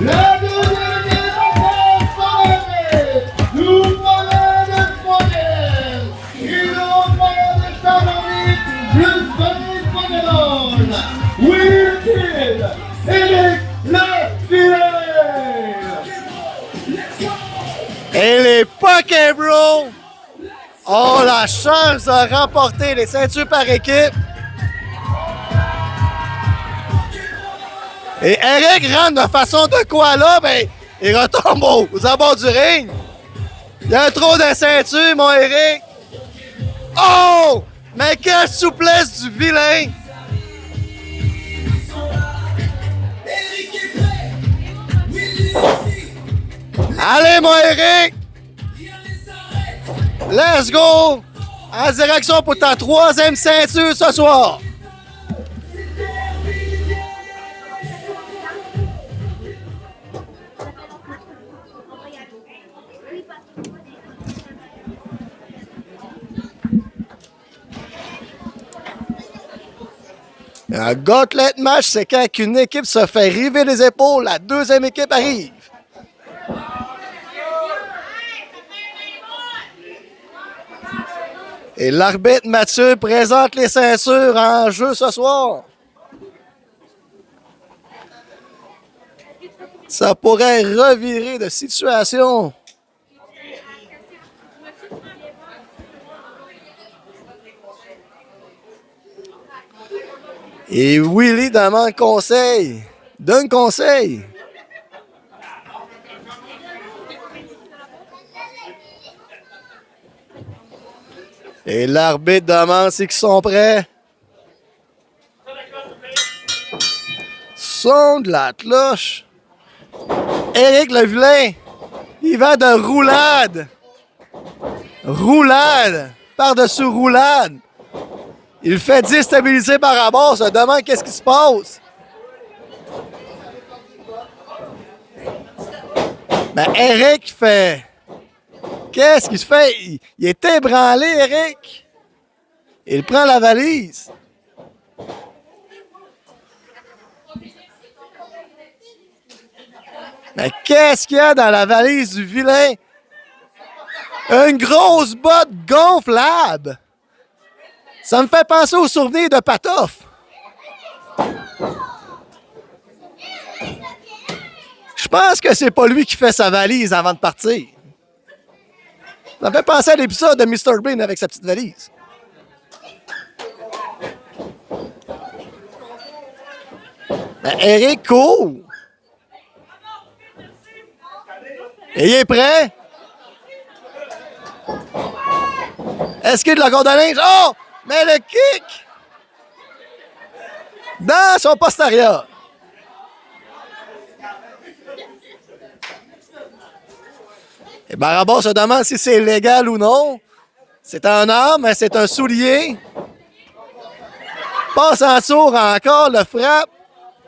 La deuxième rencontre s'arrête, nous voilà de première, ils ont pas de favori, plus 20 points de l'ordre, Will Kidd. Eric Lefillet! Et les Pokébros ont la chance de remporter les ceintures par équipe. Et Eric rentre de façon de quoi là? Ben, il retombe aux abords du ring. Il y a trop de ceintures, mon Eric. Oh! Mais quelle souplesse du vilain! Allez, mon Eric! Let's go! En direction pour ta 3e ceinture ce soir! Un gauntlet match, c'est quand une équipe se fait river les épaules, la 2e équipe arrive. Et l'arbitre Mathieu présente les ceintures en jeu ce soir. Ça pourrait revirer de situation. Et Willy demande conseil. Donne conseil. Et l'arbitre demande s'ils sont prêts. Son de la cloche. Éric le vilain, il va de roulade. Roulade. Par-dessus roulade. Il fait déstabiliser par rapport, se demande qu'est-ce qui se passe. Ben, Éric fait... Qu'est-ce qu'il se fait? Il est ébranlé, Éric. Il prend la valise. Mais qu'est-ce qu'il y a dans la valise du vilain? Une grosse botte gonflable. Ça me fait penser aux souvenirs de Patoff. Je pense que c'est pas lui qui fait sa valise avant de partir. Ça me fait penser à l'épisode de Mr. Bean avec sa petite valise. Ben, Eric court. Et il est prêt? Est-ce qu'il est de la corde à linge? Oh! Mais le kick! Dans son postérieur. Et Barabas se demande si c'est légal ou non. C'est un arme, mais c'est un soulier. Passe en sourd encore, le frappe,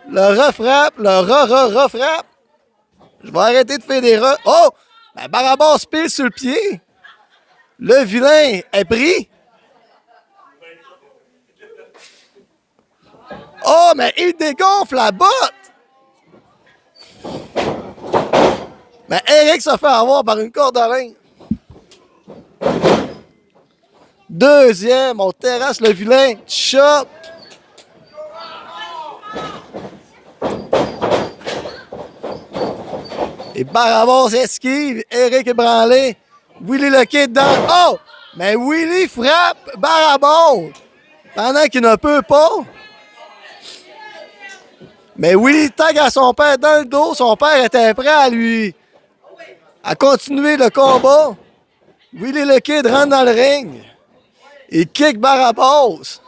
le refrappe, le refrappe. Je vais arrêter de faire des re... Oh! Ben Barabas pile sur le pied. Le vilain est pris. Oh, mais il dégonfle la botte. Mais Eric se fait avoir par une corde à linge. Deuxième, on terrasse le vilain. Chop. Et Barabas esquive. Eric est branlé. Willy le Kid dans... Oh! Mais Willy frappe Barabas pendant qu'il ne peut pas. Mais Willy tag à son père dans le dos. Son père était prêt à continuer le combat. Willy le Kid rentre dans le ring. Il kick Barabas.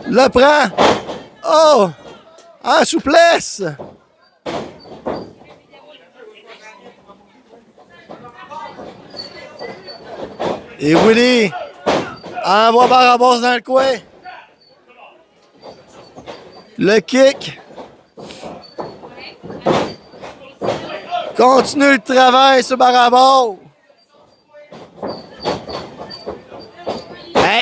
Le prend. Oh! En souplesse. Et Willy envoie Barabas dans le coin. Le kick. Continue le travail sur Barabas. Ben,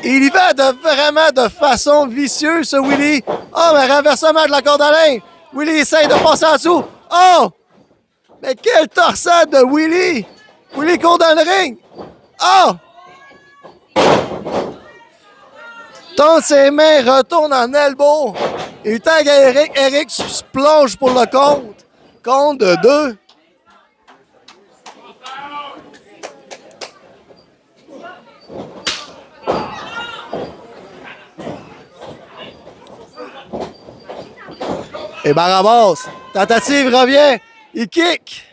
il y va vraiment de façon vicieuse, ce Willy. Oh, mais renversement de la corde à linge. Willy essaye de passer en dessous. Oh! Mais quelle torsade de Willy! Willy court dans le ring. Oh! Tourne ses mains, retourne en elbow. Il tag à Eric. Eric se plonge pour le compte. Compte de 2. Et Barabas, tentative revient. Il kick.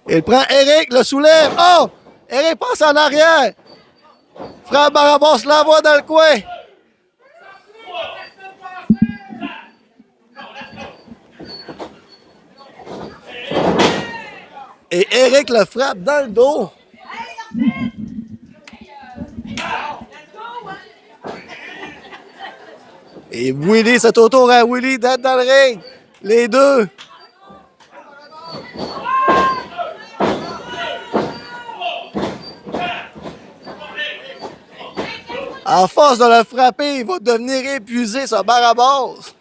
Il prend Eric, le soulève. Oh! Eric passe en arrière. Frappe Barabas, l'envoie dans le coin. Et Eric le frappe dans le dos. Et Willy, c'est au tour à Willy d'être dans le ring. Les deux. À force de le frapper, il va devenir épuisé, ce Barabas.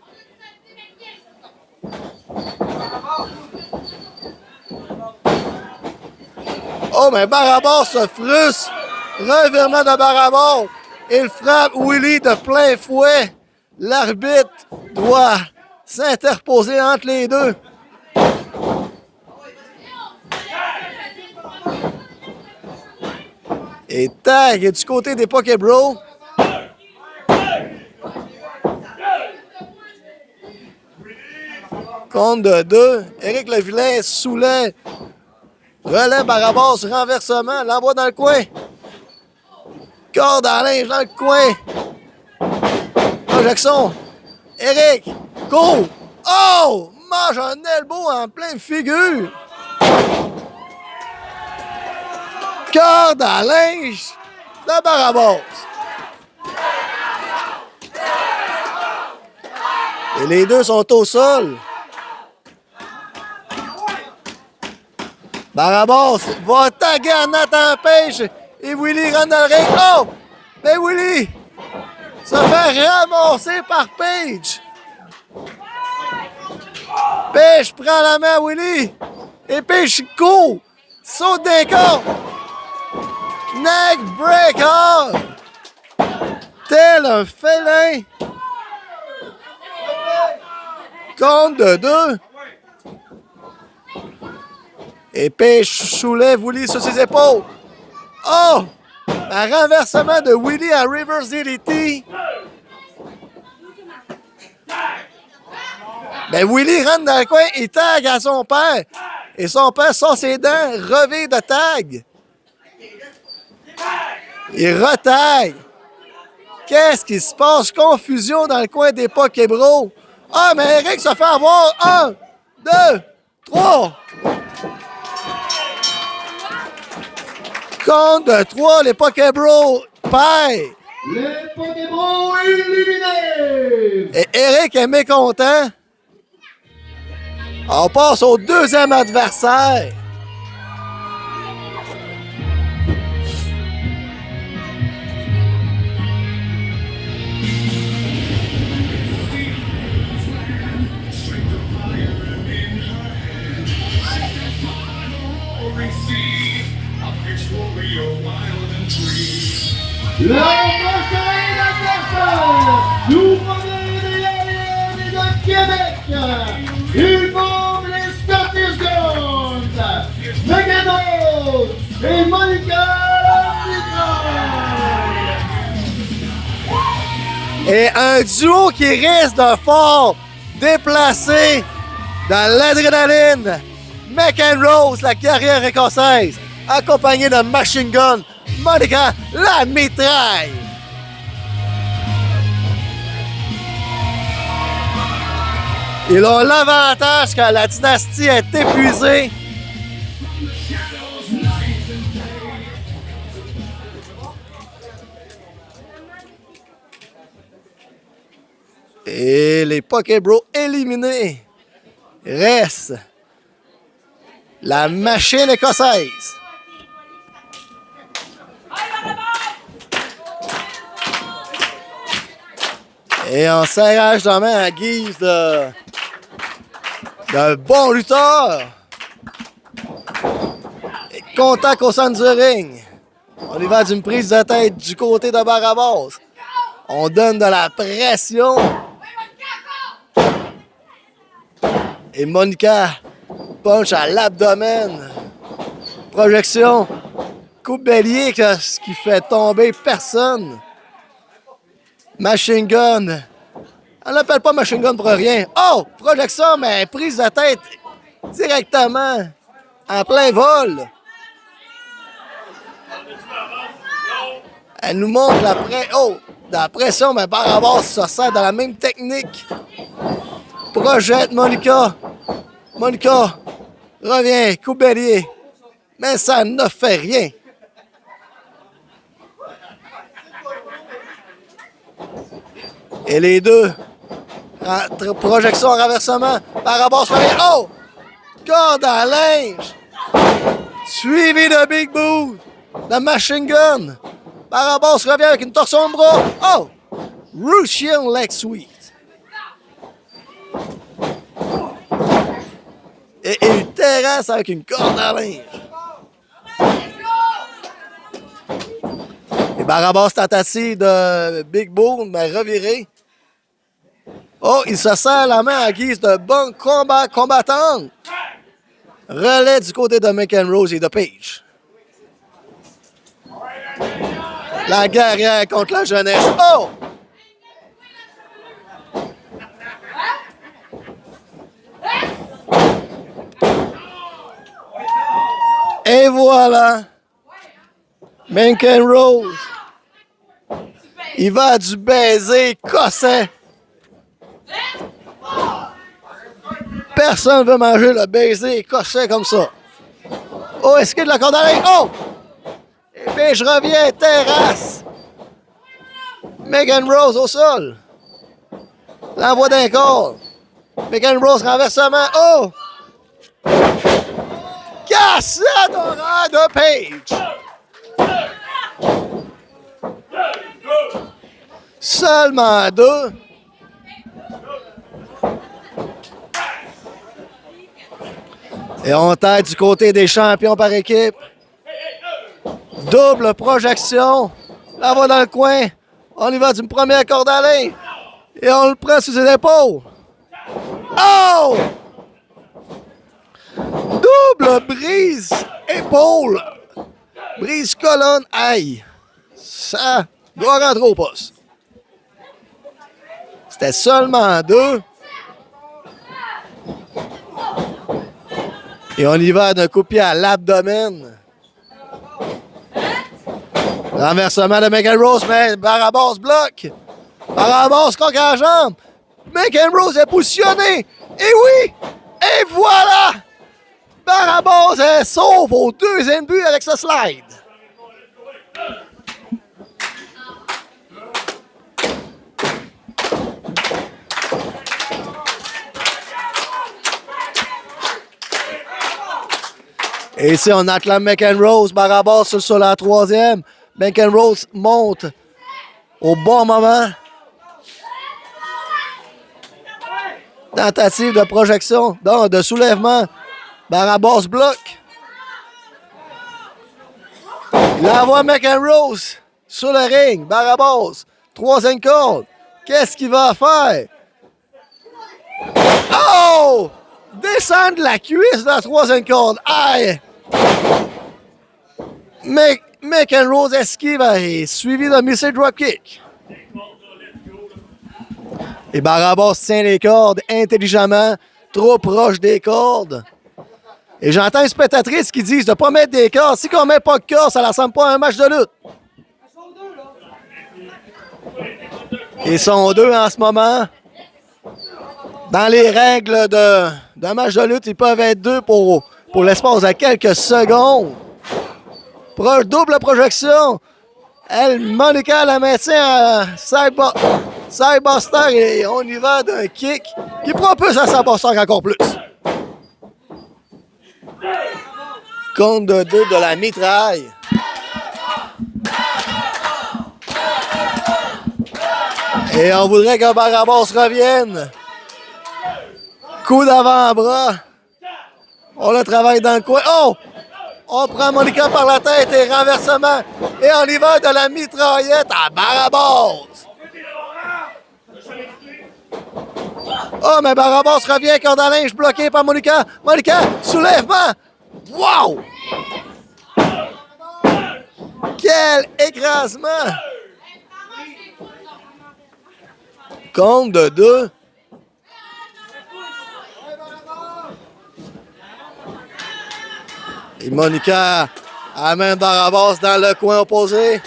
Oh, mais Barabas se frustre. Revirement de Barabas. Il frappe Willy de plein fouet. L'arbitre doit s'interposer entre les deux. Et tag est du côté des Pokébros. Compte de 2. Eric le vilain soulève. Relève Barabas, renversement, l'envoie dans le coin. Corde à linge dans le coin. Jackson. Eric. Go. Oh! Mange un elbow en pleine figure. Corde à linge de Barabas. Et les deux sont au sol. Barabas va taguer en Nathan Page et Willy rentre dans le ring. Oh! Mais Willy se fait ramasser par Page. Page prend la main à Willy et Page court, saute des cordes. Neck breaker. Tel un félin. Compte de 2. Et Page soulève Willie sur ses épaules. Oh! Un renversement de Willie à reverse DDT. Ben Willie rentre dans le coin et tag à son père. Et son père sort ses dents, revient de tag. Il retague. Qu'est-ce qui se passe? Confusion dans le coin des Pokébros. Ah, mais Eric se fait avoir. 1, 2, 3. Compte de 3, les Pokébros paient. Les Pokébros éliminés! Et Eric est mécontent. On passe au deuxième adversaire. Le prochain adversaire nous provient de l'Arène de Québec. Il forme les Scottish Guns, Megados et Monica Mitra. Et un duo qui reste de fort, déplacé dans l'adrénaline. McEnroe, la carrière écossaise, accompagné de Machine Gun, Monica la mitraille. Ils ont l'avantage quand la dynastie est épuisée. Et les Pokébros éliminés. Reste la machine écossaise. Et on serrage de main à guise d'un bon lutteur. Et contact au centre du ring. On y va d'une prise de tête du côté de Barabas. On donne de la pression. Et Monica punch à l'abdomen. Projection. Coupe bélier, ce qui fait tomber personne. Machine Gun. On l'appelle pas Machine Gun pour rien. Oh! Projection, mais prise de tête directement. En plein vol. Elle nous montre la pression, mais Barabas se sert de la même technique. Projette Monica. Monica revient, coup bélier. Mais ça ne fait rien. Et les deux, projection en renversement, Barabas revient. Oh! Corde à linge. Suivi de Big Boot, de Machine Gun. Barabas revient avec une torsion de bras. Oh! Russian Leg Sweep. Et il terrasse avec une corde à linge. Et Barabas tentative de Big Boom, mais reviré. Oh, il se serre la main à guise de bon combattant. Relais du côté de McEnroe et de Page. La guerrière contre la jeunesse. Oh! Et voilà. McEnroe. Il va du baiser écossais. Personne ne veut manger le baiser écossais comme ça. Oh, est-ce qu'il y a de la corde à linge? Oh! Et puis je reviens, terrasse. McEnroe au sol. L'envoi d'un corps. McEnroe renversement. Oh! Cassade horaire de Page. Seulement deux. Et on tête du côté des champions par équipe. Double projection. La voix dans le coin. On y va d'une première corde à linge. Et on le prend sous ses épaules. Oh! double brise épaule. Brise colonne. Aïe. Ça doit rentrer au poste. C'était seulement 2. Et on y va d'un coup de pied à l'abdomen. Renversement de McEnroe, mais Barabas bloque. Barabas coque à la jambe. McEnroe est positionné. Et oui! Et voilà! Barabas est sauve au deuxième but avec ce slide. Et ici, on acclame McEnroe. Barabas sur la troisième. McEnroe monte au bon moment. Tentative de projection, non, de soulèvement. Barabas bloque. Il envoie McEnroe sur le ring. Barabas, troisième corde. Qu'est-ce qu'il va faire? Oh! Descendre de la cuisse de la troisième corde. Aïe! McEnroe esquive et suivi d'un missile dropkick. Et Barabas tient les cordes intelligemment, trop proche des cordes. Et j'entends une spectatrice qui dit de ne pas mettre des cordes. Si on ne met pas de cordes, ça ne ressemble pas à un match de lutte. Ils sont 2 en ce moment. Dans les règles d'un match de lutte, ils peuvent être 2 pour l'espace de quelques secondes. Double projection. Monica la maintient à Sidebuster et on y va d'un kick qui propulse à Sidebuster encore plus. Compte de 2 de la mitraille. Et on voudrait que Barabas revienne. Coup d'avant-bras. On le travaille dans le coin. Oh! On prend Monica par la tête et renversement. Et on y va de la mitraillette à Barabas. Oh, mais Barabas revient, corde à linge bloqué par Monica. Monica, soulèvement. Wow! Quel écrasement! Compte de 2. Et Monica amène Barabas dans le coin opposé.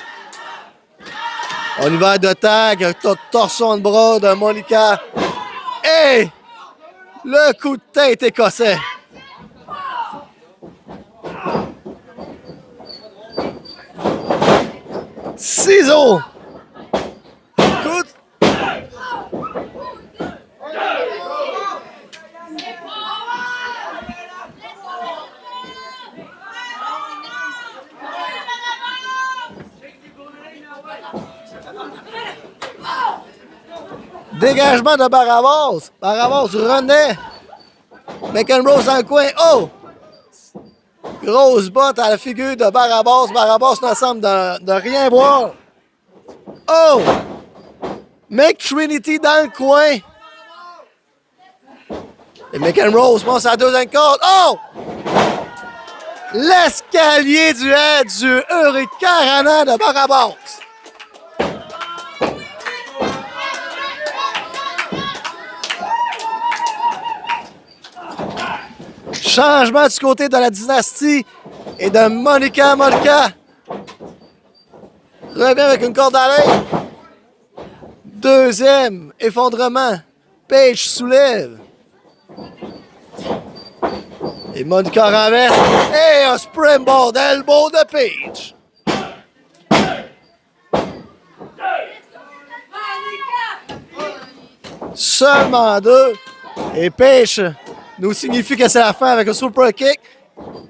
On y va de tag, torsion de bras de Monica. Et le coup de tête écossais. Ciseaux. Coup de... Dégagement de Barabas. Barabas renaît. McEnroe dans le coin. Oh! Grosse botte à la figure de Barabas. Barabas ne semble de rien voir. Oh! McTrinity dans le coin. Et McEnroe pense à la deuxième corde. Oh! L'escalier du Hurricane de Barabas. Changement du côté de la dynastie et de Monica. Monica revient avec une corde à linge. Deuxième effondrement. Paige soulève. Et Monica renverse. Et un springboard elbow de Paige. Seulement 2. Et Paige nous signifie que c'est la fin avec un super kick.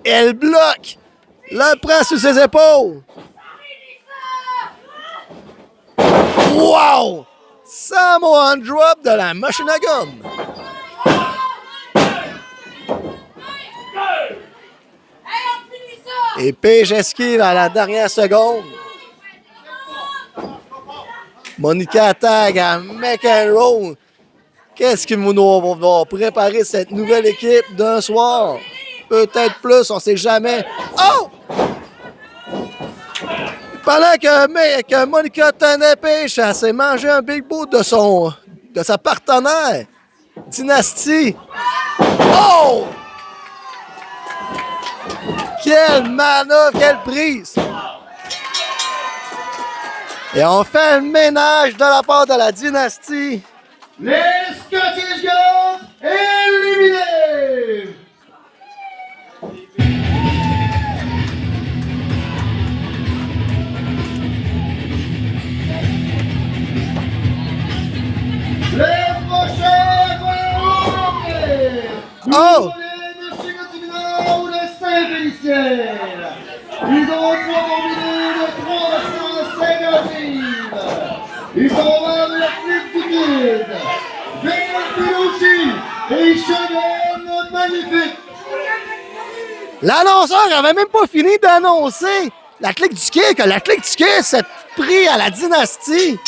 Elle bloque. Le prend sur ses épaules. Wow! Samoan drop de la machine à gomme. Et Paige esquive à la dernière seconde. Monica tag à McEnroe. Qu'est-ce qui nous va préparer cette nouvelle équipe d'un soir? peut-être plus, on sait jamais. Oh! Pendant que Monica Tanepage, elle s'est mangé un big boot de sa partenaire, Dynasty. Oh! Quelle manœuvre, quelle prise! Et on fait le ménage de la part de la Dynasty. Les Scottish Guards éliminés! Les prochains vont Oh! de Chicotimina ou de Saint-Félicien. Ils ont trois combinés de 350 livres. Ils sont membres de la clique du Kid. Vince Bellucci et Shogun Magnifique. L'annonceur avait même pas fini d'annoncer la clique du Kid, que la clique du Kid s'est pris à la Dynastie.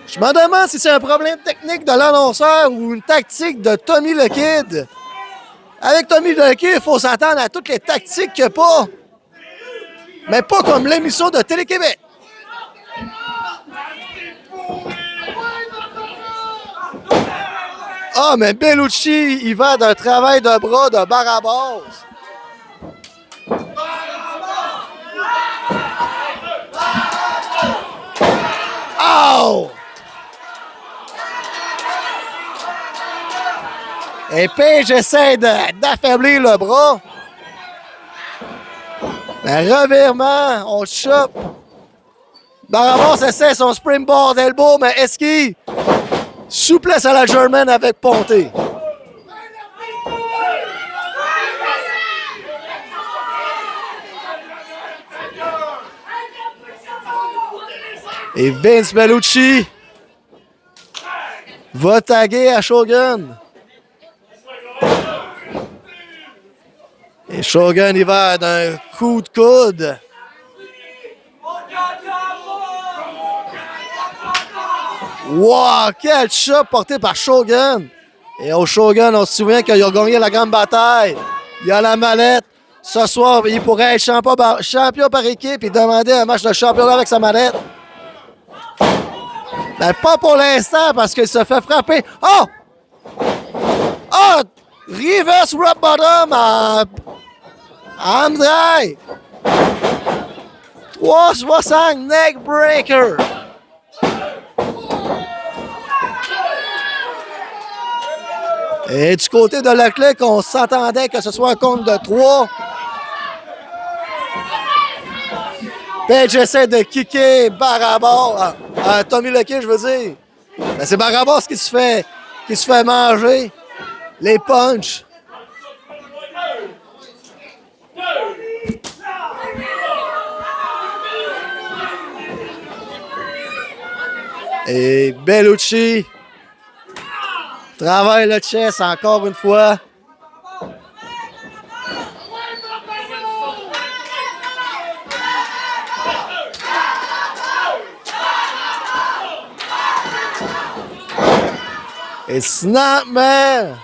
Je me demande si c'est un problème technique de l'annonceur ou une tactique de Tommy le Kid. Avec Tommy le Kid, il faut s'attendre à toutes les tactiques qu'il n'y a pas. Mais pas comme l'émission de Télé-Québec. Ah, mais Bellucci, il va d'un travail de bras de Barabas. Oh! Et Page essaie d'affaiblir le bras. Mais revirement, on le chope. Barabas essaie son springboard elbow, mais Eski, souplesse à la Germaine avec Ponté. Et Vince Bellucci va taguer à Shogun. Et Shogun, il va d'un coup de coude. Wow, quel shot porté par Shogun. Et au Shogun, on se souvient qu'il a gagné la grande bataille. Il a la mallette. Ce soir, il pourrait être champion par équipe et demander un match de championnat avec sa mallette. Mais pas pour l'instant parce qu'il se fait frapper. Oh! Oh! Reverse rock bottom à Andrei. 360 neck breaker. Et du côté de Leclerc, on s'attendait que ce soit un compte de 3. Page essaie de kicker Barabas. Tommy Leclerc, je veux dire. Mais c'est Barabas qui se fait manger les punchs. Et Bellucci travaille le chest encore une fois. Et Snapman.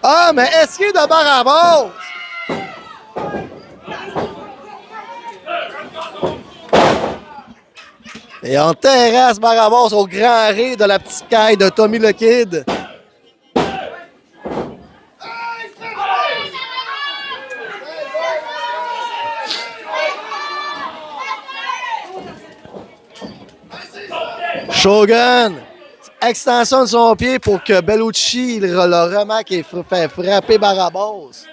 Ah, mais est-ce qu'il est de Barabas? Et on terrasse Barabas au grand rire de la petite caille de Tommy le Kid. Shogun, extension de son pied pour que Bellucci le remarque et fait frapper Barabas.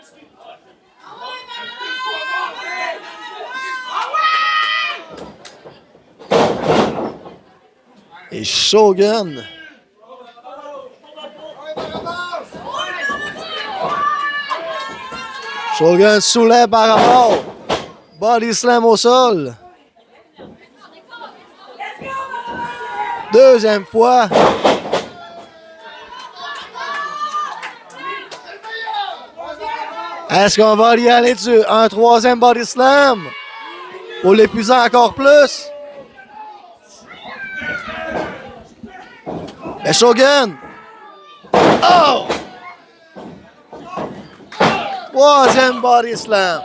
Et Shogun. Shogun soulève Barabas. Body slam au sol. Deuxième fois. Est-ce qu'on va y aller dessus? Un troisième body slam pour l'épuiser encore plus. Mais Shogun! Oh! Troisième body slam.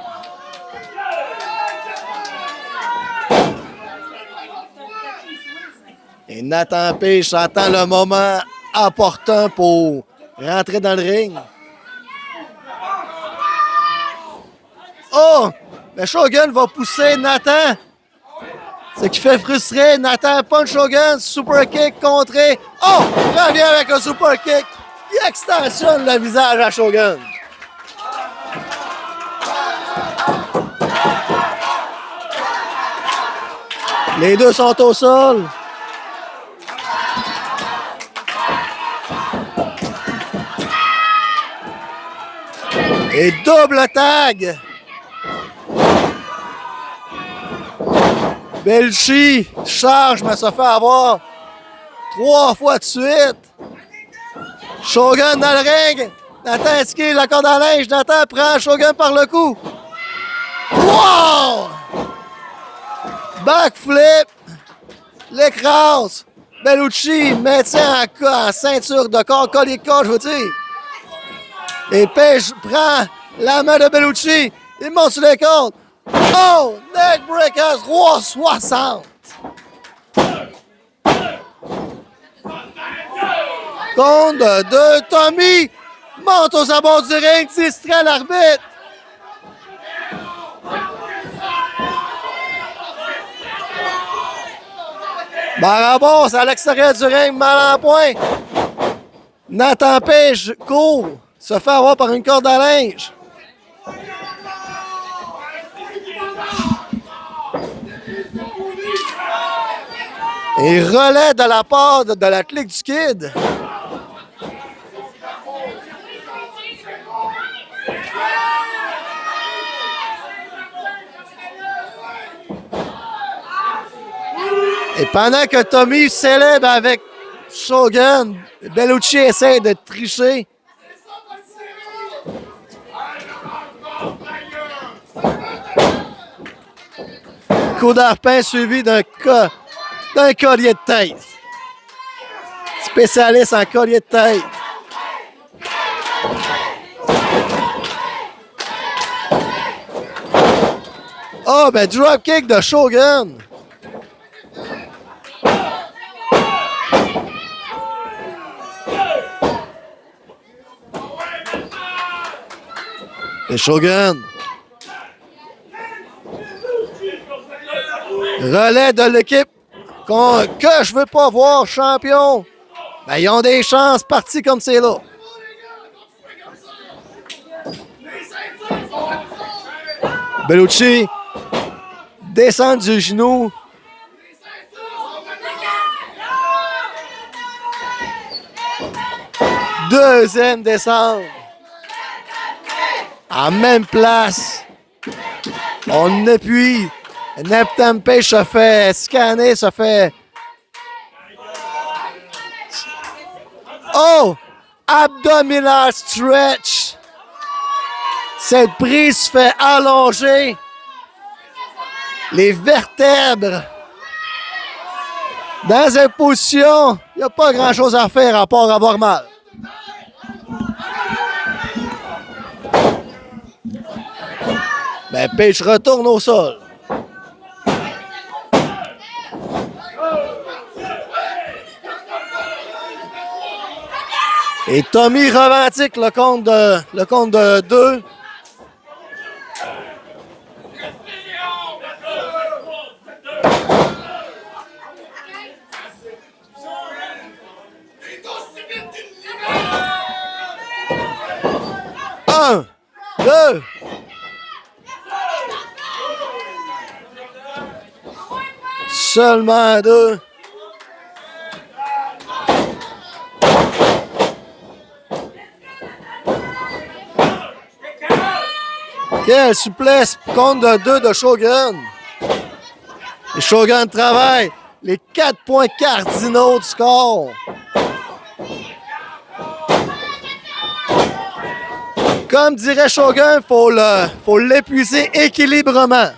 Et Nathan Page attend le moment opportun pour rentrer dans le ring. Oh! Mais Shogun va pousser Nathan. Ce qui fait frustrer. Nathan punch Shogun. Super kick contré. Oh! Revient avec un super kick. Il extensionne le visage à Shogun. Les deux sont au sol. Et double tag. Belchi charge, mais se fait avoir 3 fois de suite. Shogun dans le ring. Nathan esquive la corde à linge. Nathan prend Shogun par le cou. Wow! Backflip. L'écrase. Bellucci maintient en ceinture de corps, collier de corps, je veux dire. Et Page prend la main de Bellucci. Il monte sur les cordes. Oh! Neckbreaker 360. Compte de Tommy. Monte aux abords du ring. Distrait l'arbitre. Barabos à l'extérieur du ring. Mal en point. Nathan Page court. Se fait avoir par une corde à linge. Et relais de la part de l'athlète du Kid. Et pendant que Tommy célèbre avec Shogun, Bellucci essaie de tricher. Coup d'arpin suivi d'un collier de tête. Spécialiste en collier de tête. Oh, ben dropkick de Shogun. Et Shogun. Relais de l'équipe que je veux pas voir champion. Ben, ils ont des chances partis comme c'est là. Bellucci descend du genou. Deuxième descente. À même place. On appuie. Nathan Page se fait scanner, se fait... Oh! Abdominal stretch. Cette prise se fait allonger les vertèbres. Dans cette position, il n'y a pas grand-chose à faire à part avoir mal. Ben, Page retourne au sol. Et Tommy revendique le compte de 2. Un, deux. Seulement 2. Quelle souplesse, compte de 2 de Shogun. Et Shogun travaille les 4 points cardinaux du score. Comme dirait Shogun, faut l'épuiser équilibrement.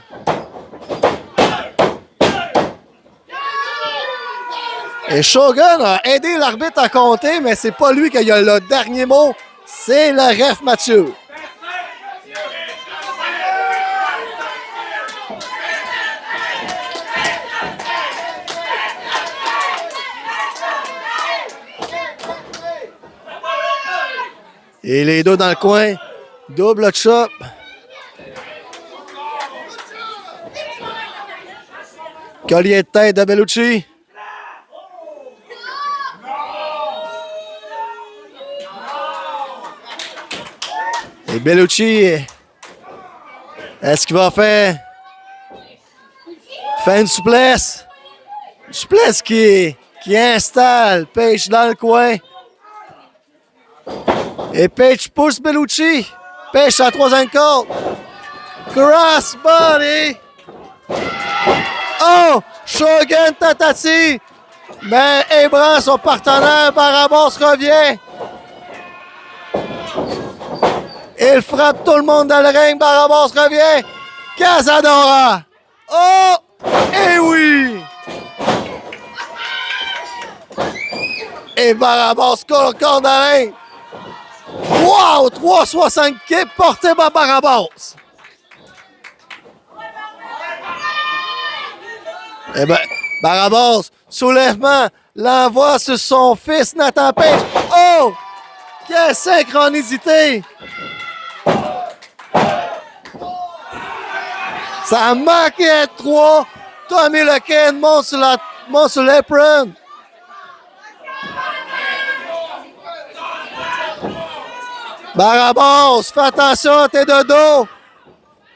Et Shogun a aidé l'arbitre à compter, mais c'est pas lui qui a le dernier mot. C'est le ref Mathieu. Et les deux dans le coin. Double chop. Collier de tête de Bellucci. Et Bellucci, est-ce qu'il va faire? Fait une souplesse. Une souplesse qui installe Page dans le coin. Et Page pousse Bellucci. Page à troisième corde. Cross body. Oh! Shogun Tatati. Mais Abraham, son partenaire, Barabas revient. Il frappe tout le monde dans le ring. Barabas revient. Casadora. Oh! Et oui! Et Barabas colle dans le ring. Wow! 360 kick porté par Barabas. Eh bien, Barabas, soulèvement, l'envoie sur son fils Nathan Page. Oh! Quelle synchronicité! Ça a manqué à 3. Tommy Lequin monte sur l'apron. Barabas, fais attention, t'es de dos.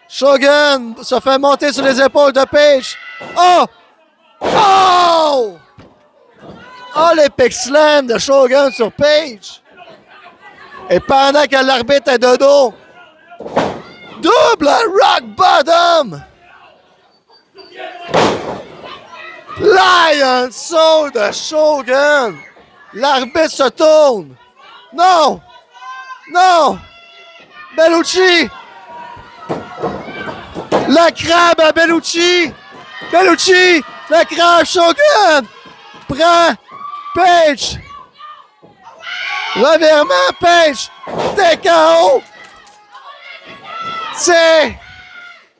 Shogun se fait monter sur les épaules de Page. Oh! Oh! Oh, l'Epic Slam de Shogun sur Page. Et pendant que l'arbitre est de dos, double rock bottom. Lion Soul de Shogun. L'arbitre se tourne. Non! Non! Bellucci! La crabe à Bellucci! Bellucci! La crabe Shogun! Prend Page! Revirement Page! TKO!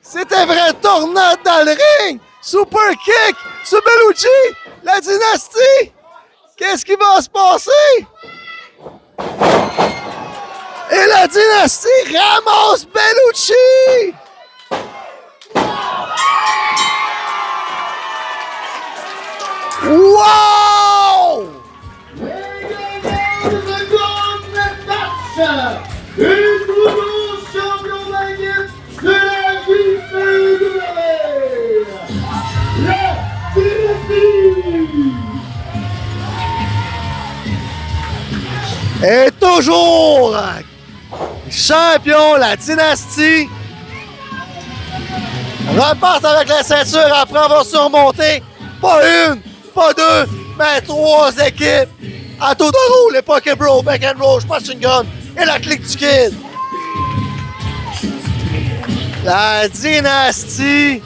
C'était vrai tornade dans le ring! Super kick sur Bellucci! La dynastie! Qu'est-ce qui va se passer? Et la dynastie ramasse Bellucci! Wow! Le nouveau champion d'Aguirre de la JCW, la dynastie! Et toujours champion, la dynastie repart avec la ceinture après avoir surmonté pas une, pas deux, mais 3 équipes à tour de roue, les Poké Bro, Back and Roll, Machine Gun et la clique du Kid. La dynastie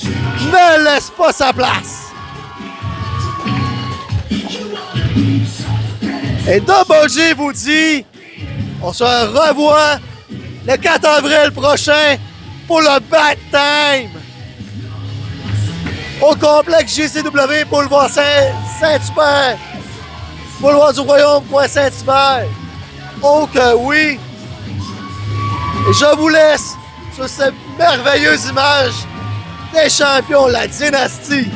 ne laisse pas sa place. Et Double J vous dit, on se revoit le 4 avril prochain pour le Bad Time au complexe JCW, boulevard Saint-Hubert, boulevard du Royaume, coin Saint-Hubert. Oh que oui! Et je vous laisse sur cette merveilleuse image des champions, la dynastie.